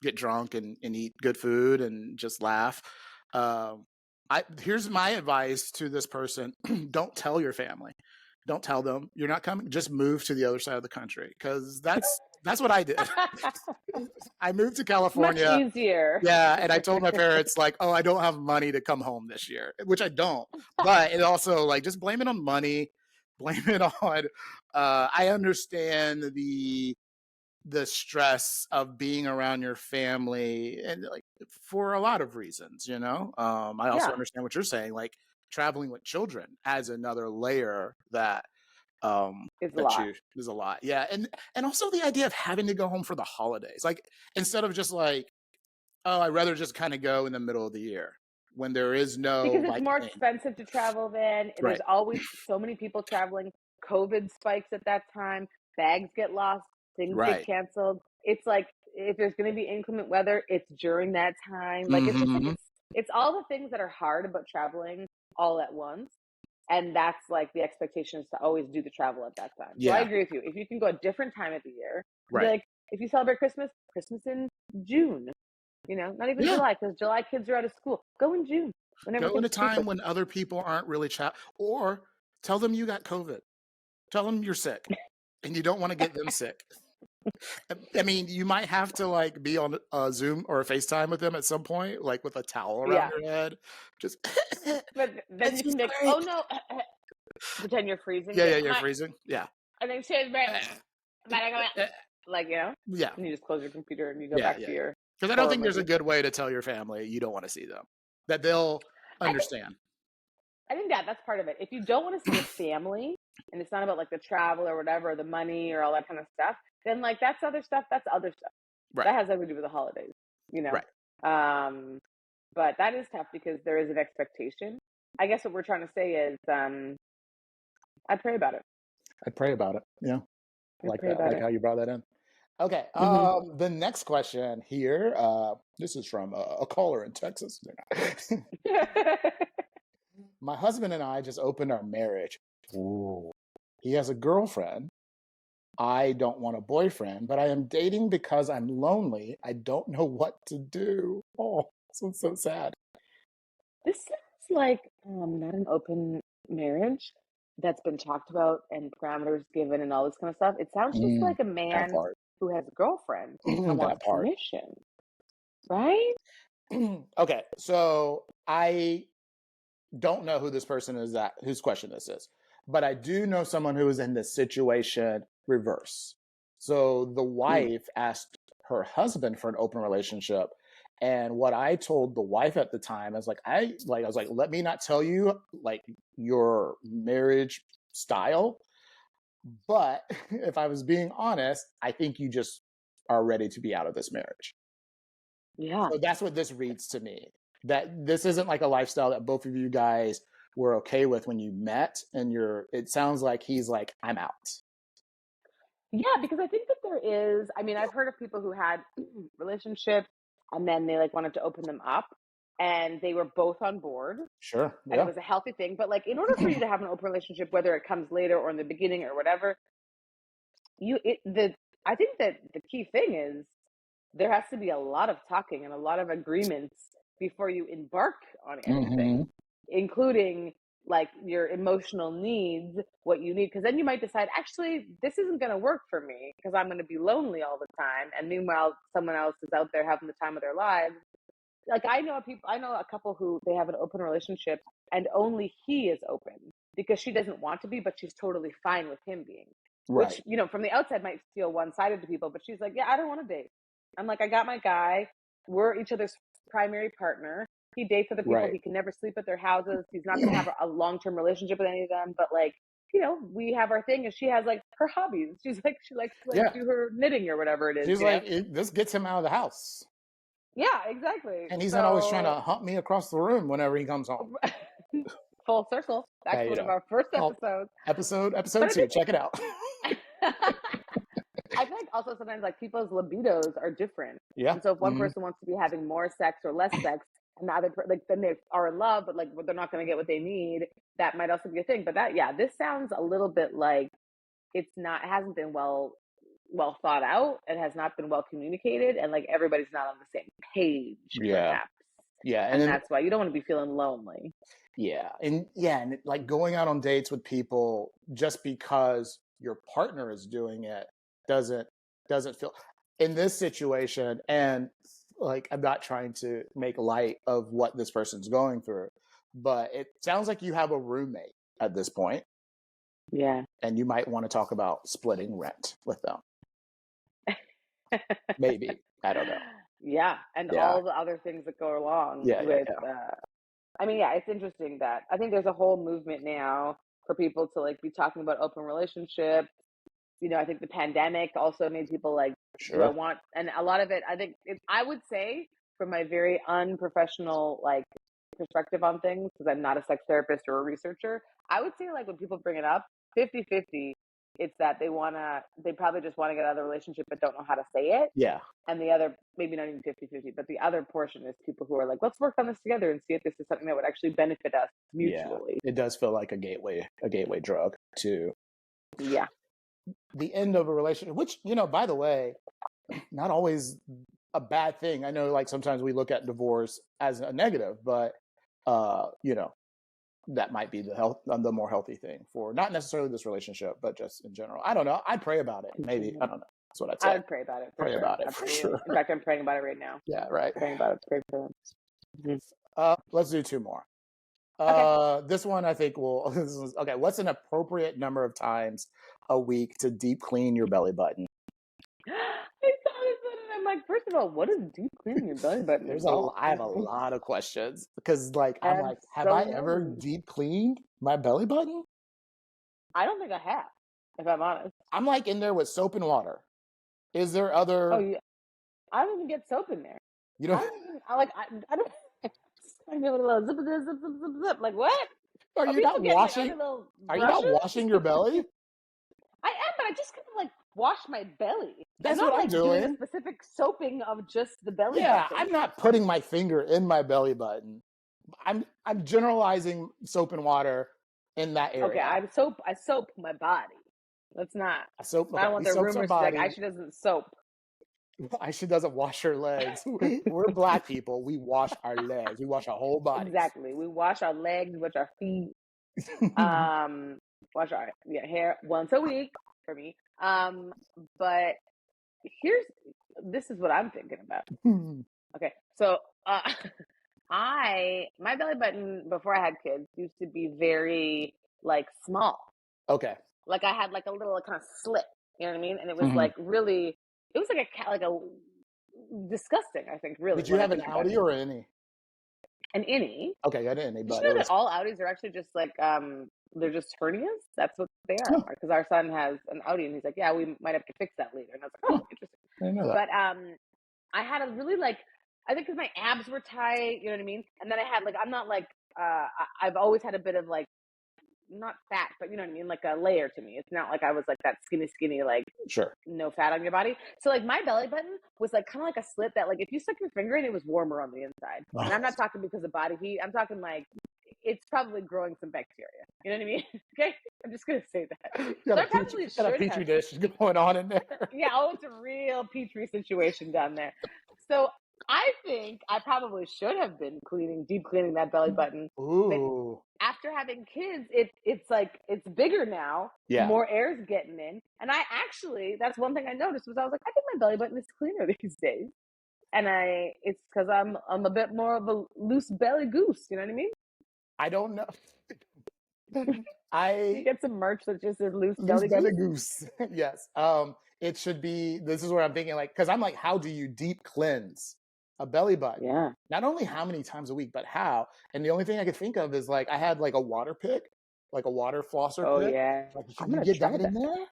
get drunk and eat good food and just laugh. Here's my advice to this person. Don't tell your family. Don't tell them you're not coming. Just move to the other side of the country, because that's what I did. I moved to California. Much easier. Yeah, and I told my parents like, "Oh, I don't have money to come home this year," which I don't. But it also like just blame it on money. Blame it on. I understand the stress of being around your family, and like for a lot of reasons, you know. I also understand what you're saying, like traveling with children adds another layer that is a lot. Yeah. And also the idea of having to go home for the holidays, like instead of just like, oh, I'd rather just kind of go in the middle of the year when there is no, because it's more expensive to travel then. There's always so many people traveling. COVID spikes at that time, bags get lost, things get canceled. It's like if there's going to be inclement weather, it's during that time. Like it's just like it's all the things that are hard about traveling all at once, and that's like the expectation is to always do the travel at that time. So I agree with you. If you can go a different time of the year, like if you celebrate Christmas in June, you know, not even July, because July kids are out of school. Go in June. Go in a time when other people aren't really or tell them you got COVID. Tell them you're sick and you don't want to get them sick. I mean, you might have to like be on a Zoom or a FaceTime with them at some point, like with a towel around Yeah. your head. Just But then it's you just can make, great. oh no, pretend you're freezing. Yeah, Like, yeah, you're "Hi." freezing. Yeah. And then she's like, Yeah. and you just close your computer and you go Yeah, back yeah, to yeah. your Because I don't horror think there's a movie. good way to tell your family you don't want to see them. That they'll I think understand. that's part of it. If you don't want to see your family and it's not about like the travel or whatever, or the money or all that kind of stuff, then like that's other stuff. That's other stuff. Right. That has nothing to do with the holidays, you know? Right. But that is tough because there is an expectation. I guess what we're trying to say is I pray about it. I'd pray about it. Yeah. I Like pray that. about Like it. how you brought that in. Okay. Mhm. The next question here. This is from a caller in Texas. My husband and I just opened our marriage. Ooh. He has a girlfriend. I don't want a boyfriend, but I am dating because I'm lonely. I don't know what to do. Oh, this one's so sad. This sounds like not an open marriage that's been talked about and parameters given and all this kind of stuff. It sounds just like a That man part. who has a girlfriend and wants That part. permission, right? Okay, so I don't know who this person is whose question this is, but I do know someone who is in this situation reverse. So the wife asked her husband for an open relationship, and what I told the wife at the time is I was like, let me not tell you like your marriage style, but if I was being honest, I think you just are ready to be out of this marriage. Yeah. So that's what this reads to me. That this isn't like a lifestyle that both of you guys were okay with when you met, and it sounds like he's like, I'm out. Yeah, because I think that there is, I mean, I've heard of people who had relationships and then they like wanted to open them up and they were both on board Sure. and it Yeah. was a healthy thing. But like in order for you to have an open relationship, whether it comes later or in the beginning or whatever, I think that the key thing is there has to be a lot of talking and a lot of agreements before you embark on anything, including like your emotional needs, what you need, because then you might decide, actually, this isn't going to work for me because I'm going to be lonely all the time. And meanwhile, someone else is out there having the time of their lives. Like I know a couple who they have an open relationship and only he is open because she doesn't want to be, but she's totally fine with him being. Right. Which, you know, from the outside might feel one-sided to people, but she's like, yeah, I don't want to date. I'm like, I got my guy. We're each other's primary partner. He dates other people. Right. He can never sleep at their houses. He's not going to have a long-term relationship with any of them. But like, you know, we have our thing, and she has like her hobbies. She's like, she likes to like do her knitting or whatever it is. She's like, this gets him out of the house. Yeah, exactly. And he's not always trying to hunt me across the room whenever he comes home. Full circle. That's one of our first episodes. Episode 2. Check it out. I think also sometimes like people's libidos are different. Yeah. And so if one person wants to be having more sex or less sex, and the other like then they are in love, but like they're not going to get what they need, that might also be a thing. But this sounds a little bit like it hasn't been well thought out. It has not been well communicated, and like everybody's not on the same page. Perhaps. Yeah, and that's why you don't want to be feeling lonely. Yeah, and like going out on dates with people just because your partner is doing it doesn't feel in this situation. And like, I'm not trying to make light of what this person's going through, but it sounds like you have a roommate at this point. Yeah, and you might want to talk about splitting rent with them. Maybe, I don't know. Yeah, and all the other things that go along with. I mean, it's interesting that I think there's a whole movement now for people to like be talking about open relationships. You know, I think the pandemic also made people like, do I want, and a lot of it, I think, I would say from my very unprofessional like perspective on things, because I'm not a sex therapist or a researcher, I would say like when people bring it up, 50-50, it's that they probably just want to get out of the relationship but don't know how to say it. Yeah. And the other, maybe not even 50-50, but the other portion is people who are like, let's work on this together and see if this is something that would actually benefit us mutually. Yeah. It does feel like a gateway drug to the end of a relationship, which, you know, by the way, not always a bad thing. I know like sometimes we look at divorce as a negative, but you know, that might be the more healthy thing for not necessarily this relationship, but just in general. I don't know. I'd pray about it. Maybe. I don't know. That's what I'd I say. would pray about it. Pray about it Absolutely. for sure. In fact, I'm praying about it right now. Yeah, right. Praying about it. Pray for them. Let's do 2 more. Okay. This one I think will. Okay. What's an appropriate number of times a week to deep clean your belly button? I saw this one and I'm like, first of all, what is deep cleaning your belly button? I have a lot of questions because, like, I'm like, have I ever deep cleaned my belly button? I don't think I have, if I'm honest. I'm like in there with soap and water. Is there other? Oh, yeah. I don't even get soap in there. You don't. I don't. I give it a little zip, zip, zip, zip, zip. Like what? Are you not washing? Are you not washing your belly? I am, but I just kind of like wash my belly. That's what I'm doing. A specific soaping of just the belly. Yeah, button. I'm not putting my finger in my belly button. I'm generalizing soap and water in that area. Okay, I soap my body. Let's not. I soap. Okay, I don't want the rumors to be like Aisha doesn't soap. Aisha doesn't wash her legs. We're Black people. We wash our legs. We wash our whole body. Exactly. We wash our legs, we wash our feet. Wash our hair once a week for me. But this is what I'm thinking about. Okay, so my belly button before I had kids used to be very like small. Okay. Like I had like a little kind of slit. You know what I mean? And it was like really. It was like a disgusting. I think really. Did you have an outie or an innie? An innie. Okay, I had an innie. But you know that all outies are actually just like they're just hernias. That's what they are. Because our son has an outie, and he's like, yeah, we might have to fix that later. And I was like, oh, interesting. I didn't know that. But I had a really like I think because my abs were tight. You know what I mean? And then I had like I'm not like I've always had a bit of like. Not fat, but you know what I mean, like a layer to me. It's not like I was like that skinny, like sure, no fat on your body. So like my belly button was like kind of like a slit that like if you stuck your finger in, it was warmer on the inside. And I'm not talking because of body heat. I'm talking like it's probably growing some bacteria. You know what I mean? Okay, I'm just gonna say that. Got a petri dish going on in there. Yeah, oh, it's a real petri situation down there. So I think I probably should have been deep cleaning that belly button. Ooh. But after having kids, it's like it's bigger now. Yeah. More air's getting in. And that's one thing I noticed was I was like, I think my belly button is cleaner these days. And it's because I'm a bit more of a loose belly goose. You know what I mean? I don't know. You get some merch that just says loose belly goose. Yes. It should be. This is where I'm thinking, like, because I'm like, how do you deep cleanse a belly button? Yeah. Not only how many times a week, but how. And the only thing I could think of is like I had like a water pick, like a water flosser. Oh pick. yeah. Like, I'm gonna get that in there,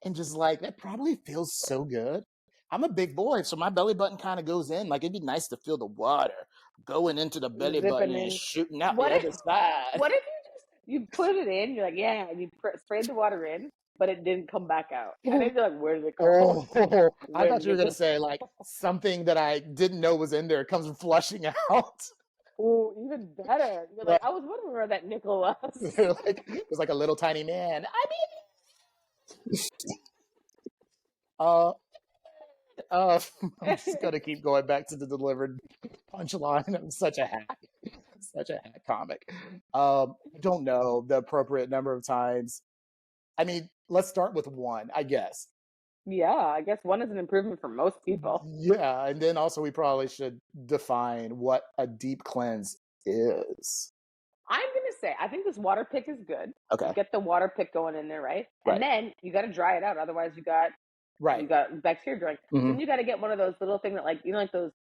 and just like that probably feels so good. I'm a big boy, so my belly button kind of goes in. Like it'd be nice to feel the water going into the belly button and shooting out the other side. What if you put it in? You're like, yeah, and you sprayed the water in. But it didn't come back out. And then you're like, where did it go? I thought you were going to say, like, something that I didn't know was in there comes flushing out. Oh, even better. You're like, I was wondering where that nickel was. It was like a little tiny man. I'm just going to keep going back to the delivered punchline. I'm such a hack. Such a hack comic. I don't know the appropriate number of times. I mean, let's start with 1, I guess. Yeah, I guess 1 is an improvement for most people. Yeah, and then also we probably should define what a deep cleanse is. I'm going to say, I think this water pick is good. Okay. You get the water pick going in there, right? And then you got to dry it out. Otherwise, you got bacteria growing. So then you got to get one of those little things that like, you know, like those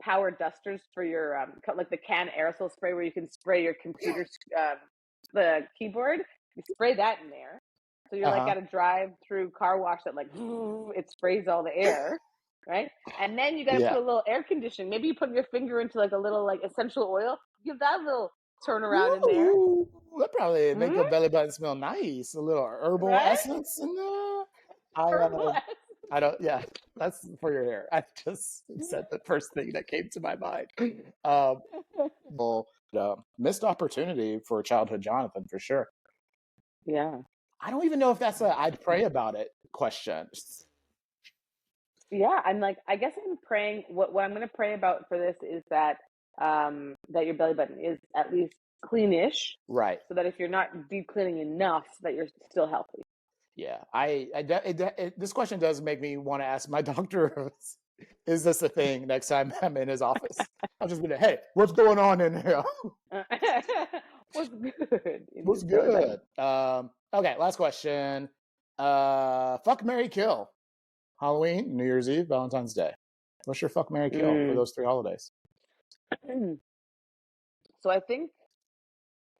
power dusters for your, like the can aerosol spray where you can spray your computer, the keyboard. You spray that in there. So you're like got to drive through car wash that like it sprays all the air, right? And then you got to put a little air conditioning. Maybe you put your finger into like a little like essential oil. Give that a little turn around in there. That probably make your belly button smell nice. A little herbal essence in there. I don't. Yeah, that's for your hair. I just said the first thing that came to my mind. Missed opportunity for childhood Jonathan for sure. Yeah. I don't even know if that's a I'd pray about it question. Yeah, I'm like, I guess I'm praying. What I'm going to pray about for this is that that your belly button is at least cleanish, right? So that if you're not deep cleaning enough, that you're still healthy. Yeah, this question does make me want to ask my doctor, is this a thing next time I'm in his office? I'll just be like, hey, what's going on in here? What's good? What's good? Okay, last question. Fuck, marry, kill. Halloween, New Year's Eve, Valentine's Day. What's your fuck, marry, kill for those 3 holidays? So I think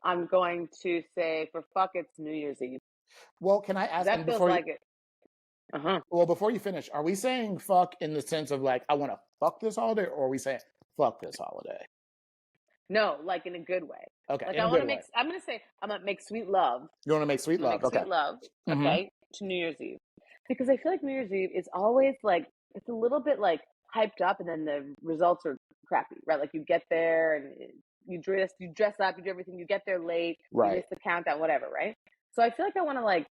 I'm going to say for fuck, it's New Year's Eve. Well, can I ask? That feels like it. Well, before you finish, are we saying fuck in the sense of like, I want to fuck this holiday, or are we saying fuck this holiday? No, like in a good way. Okay. Like I want to make. I'm gonna say I'm gonna make sweet love. You want to make sweet love? Okay. Sweet love. Okay. To New Year's Eve, because I feel like New Year's Eve is always like it's a little bit like hyped up, and then the results are crappy, right? Like you get there and you dress up, you do everything, you get there late, right? You miss the countdown, whatever, right? So I feel like I want to like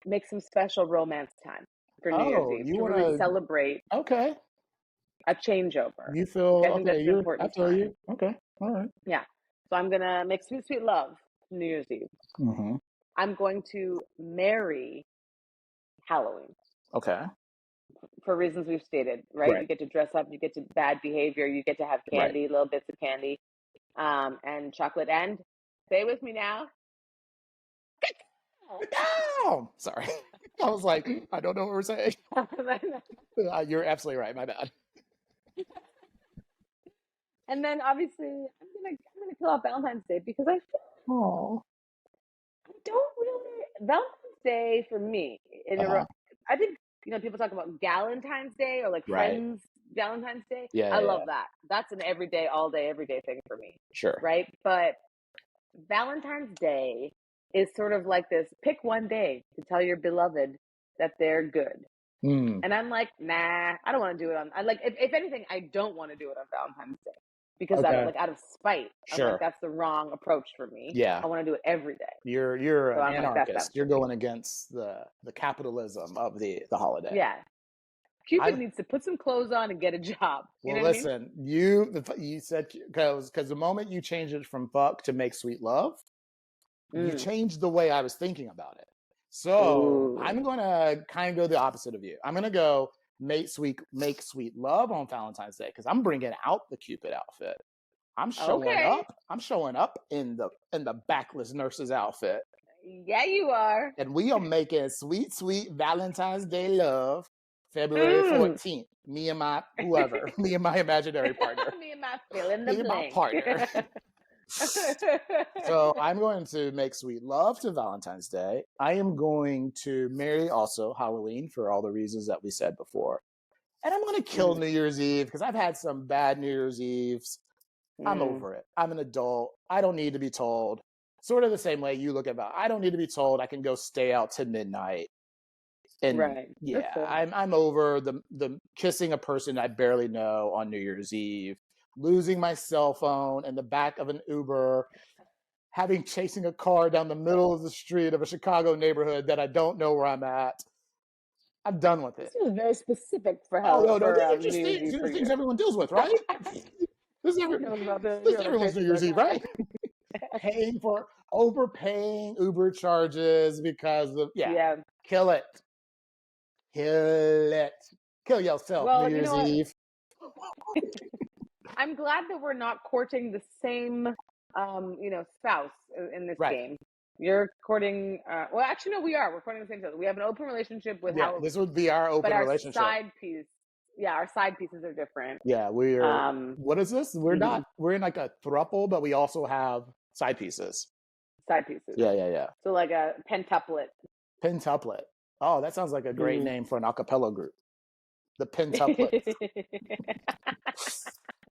make some special romance time for New Year's Eve to really celebrate. Okay. A changeover. You feel I think that's an important time. you. Okay. All right. Yeah. So I'm gonna make sweet, sweet love New Year's Eve. I'm going to marry Halloween. Okay. For reasons we've stated, right? You get to dress up, you get to bad behavior, you get to have candy, little bits of candy, and chocolate. And stay with me now. No! Sorry. I was like, I don't know what we're saying. You're absolutely right. My bad. And then obviously I'm gonna kill off Valentine's Day because I don't really Valentine's Day for me I think people talk about Galentine's Day or like friends Valentine's Day. I love that. That's an everyday, all day, everyday thing for me. Sure. Right? But Valentine's Day is sort of like this, pick one day to tell your beloved that they're good. And I'm like, nah, I don't want to do it on, if anything, I don't want to do it on Valentine's Day because out of spite. Sure. I'm like, that's the wrong approach for me. Yeah. I want to do it every day. You're an anarchist. You're going against the capitalism of the holiday. Yeah. Cupid needs to put some clothes on and get a job. Well, listen, you said, because the moment you change it from fuck to make sweet love, you changed the way I was thinking about it. So I'm going to kind of go the opposite of you. I'm going to go make sweet love on Valentine's Day because I'm bringing out the Cupid outfit. I'm showing up. I'm showing up in the backless nurse's outfit. Yeah, you are. And we are making sweet, sweet Valentine's Day love February 14th. Me and my imaginary partner. Me and my fill in the blank. My partner. So I'm going to make sweet love to Valentine's Day. I am going to marry also Halloween for all the reasons that we said before. And I'm going to kill New Year's Eve because I've had some bad New Year's Eves. I'm over it. I'm an adult. I don't need to be told. Sort of the same way you look at I don't need to be told I can go stay out to midnight. And I'm over the kissing a person I barely know on New Year's Eve. Losing my cell phone in the back of an Uber, chasing a car down the middle of the street of a Chicago neighborhood that I don't know where I'm at. I'm done with it. This is very specific for how. These are just things everyone deals with, right? This is everyone's New Year's Eve, right? Overpaying Uber charges because of kill it. Kill yourself, New Year's Eve. I'm glad that we're not courting the same, spouse in this game. You're courting. Well, actually, no, we are. We're courting the same spouse. We have an open relationship with. Yeah, this would be our open relationship. Our side piece. Yeah, our side pieces are different. Yeah, we're. What is this? We're not. We're in like a throuple, but we also have side pieces. Side pieces. Yeah. So like a pentuplet. Pentuplet. Oh, that sounds like a great name for an a cappella group. The Pentuplet.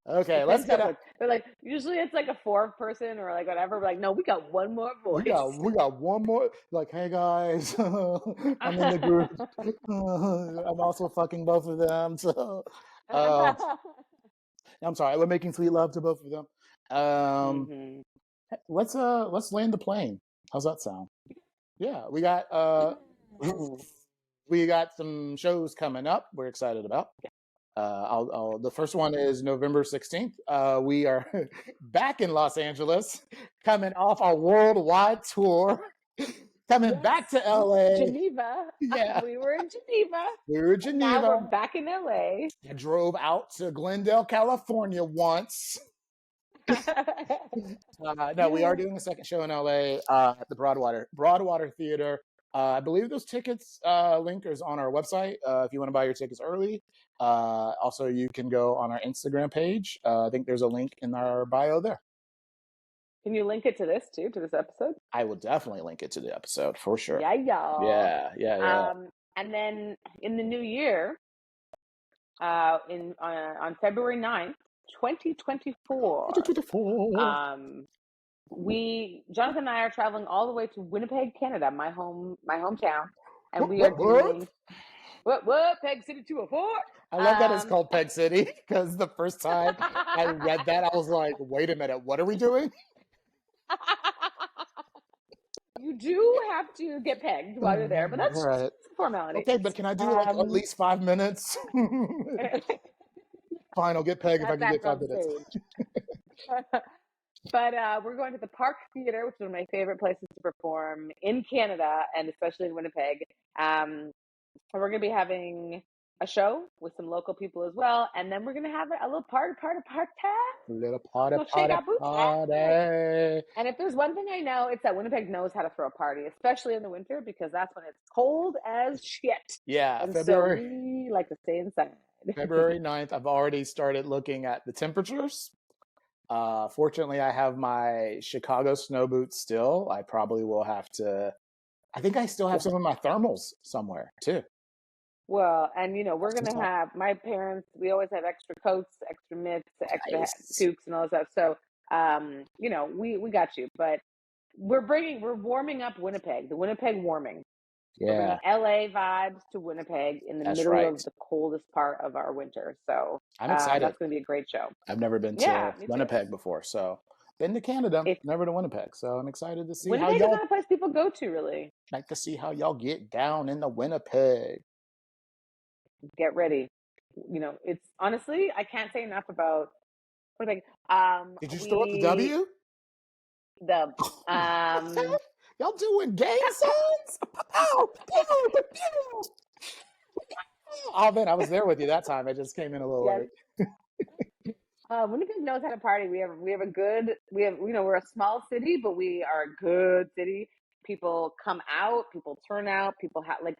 Okay, let's get up. But like usually it's like a 4-person or like whatever. We're like, no, we got one more voice. We got one more. Like, hey guys, I'm in the group. I'm also fucking both of them. So I'm sorry, we're making sweet love to both of them. Let's land the plane. How's that sound? Yeah, we got some shows coming up. We're excited about. The first one is November 16th. We are back in Los Angeles, coming off our worldwide tour coming back to LA. Geneva. Yeah. We were in Geneva. We were in Geneva. Now we're back in LA. I drove out to Glendale, California once. No, we are doing a second show in LA at the Broadwater Theater. I believe those tickets link is on our website if you want to buy your tickets early. Also, you can go on our Instagram page. I think there's a link in our bio there. Can you link it to this too, to this episode? I will definitely link it to the episode for sure. Yeah, y'all. Yeah. And then in the new year, on February 9th, 2024, Jonathan and I are traveling all the way to Winnipeg, Canada, my hometown, and we are doing Peg City 204. I love that it's called Peg City, because the first time I read that, I was like, wait a minute, what are we doing? You do have to get pegged while you're there, but that's right. just a formality. Okay, but can I do like at least 5 minutes? Fine, I'll get pegged if I can get 5 minutes. But we're going to the Park Theater, which is one of my favorite places to perform in Canada, and especially in Winnipeg. And we're going to be having a show with some local people as well, and then we're going to have a little party. A little party. And if there's one thing I know, it's that Winnipeg knows how to throw a party, especially in the winter, because that's when it's cold as shit. Yeah, and February. So we like to stay inside. February 9th, I've already started looking at the temperatures. Fortunately, I have my Chicago snow boots still. I probably will have to, I think I still have some of my thermals somewhere too. Well, and we're going to have, my parents, we always have extra coats, extra mitts, extra toques and all that stuff. So, we got you, but we're warming up Winnipeg, the Winnipeg warming. Yeah. LA vibes to Winnipeg in the middle of the coldest part of our winter. So I'm excited. That's going to be a great show. I've never been to Winnipeg before, so been to Canada, never to Winnipeg. So I'm excited to see Winnipeg is not a place people go to, really. Like to see how y'all get down in the Winnipeg. Get ready. It's honestly, I can't say enough about Winnipeg. Did you store up the W? Y'all doing gang signs? Oh man, I was there with you that time. I just came in a little late. Winnipeg knows how to party. We're a small city, but we are a good city. People come out, people turn out,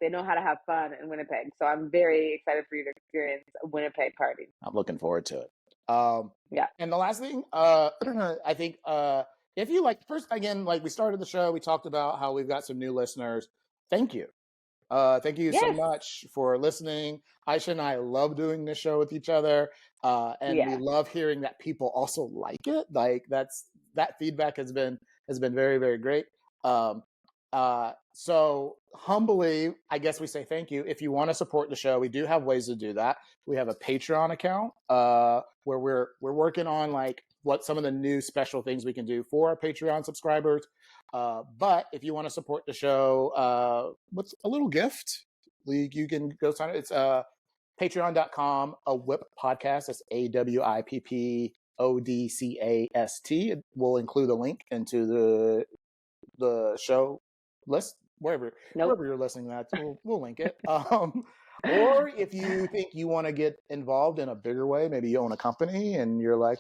they know how to have fun in Winnipeg. So I'm very excited for you to experience a Winnipeg party. I'm looking forward to it. Yeah. And the last thing, I think, if you first, again, we started the show, we talked about how we've got some new listeners. Thank you. Thank you so much for listening. Aisha and I love doing this show with each other. And we love hearing that people also like it. That feedback has been very, very great. So humbly, I guess we say thank you. If you want to support the show, we do have ways to do that. We have a Patreon account, where we're working on what some of the new special things we can do for our Patreon subscribers. But if you want to support the show, with a little gift, you can go sign it. It's patreon.com, a WIP podcast. That's AWIPPODCAST. We'll include a link into the show list, wherever you're listening to that, we'll link it. Or if you think you want to get involved in a bigger way, maybe you own a company and you're like,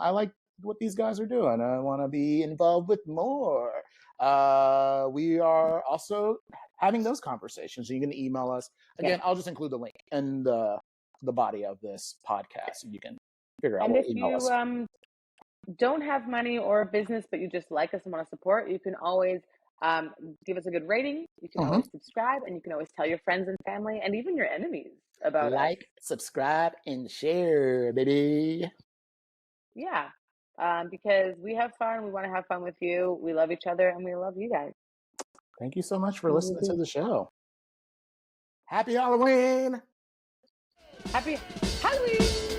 I like what these guys are doing, I want to be involved with more. We are also having those conversations. You can email us. Again, I'll just include the link in the body of this podcast, and you can figure out what email us. And if you don't have money or a business, but you just like us and want to support, you can always give us a good rating. You can always subscribe, and you can always tell your friends and family and even your enemies about us. Subscribe, and share, baby. Yeah. Because we have fun. We want to have fun with you. We love each other, and we love you guys. Thank you so much for listening to the show. Happy Halloween! Happy Halloween!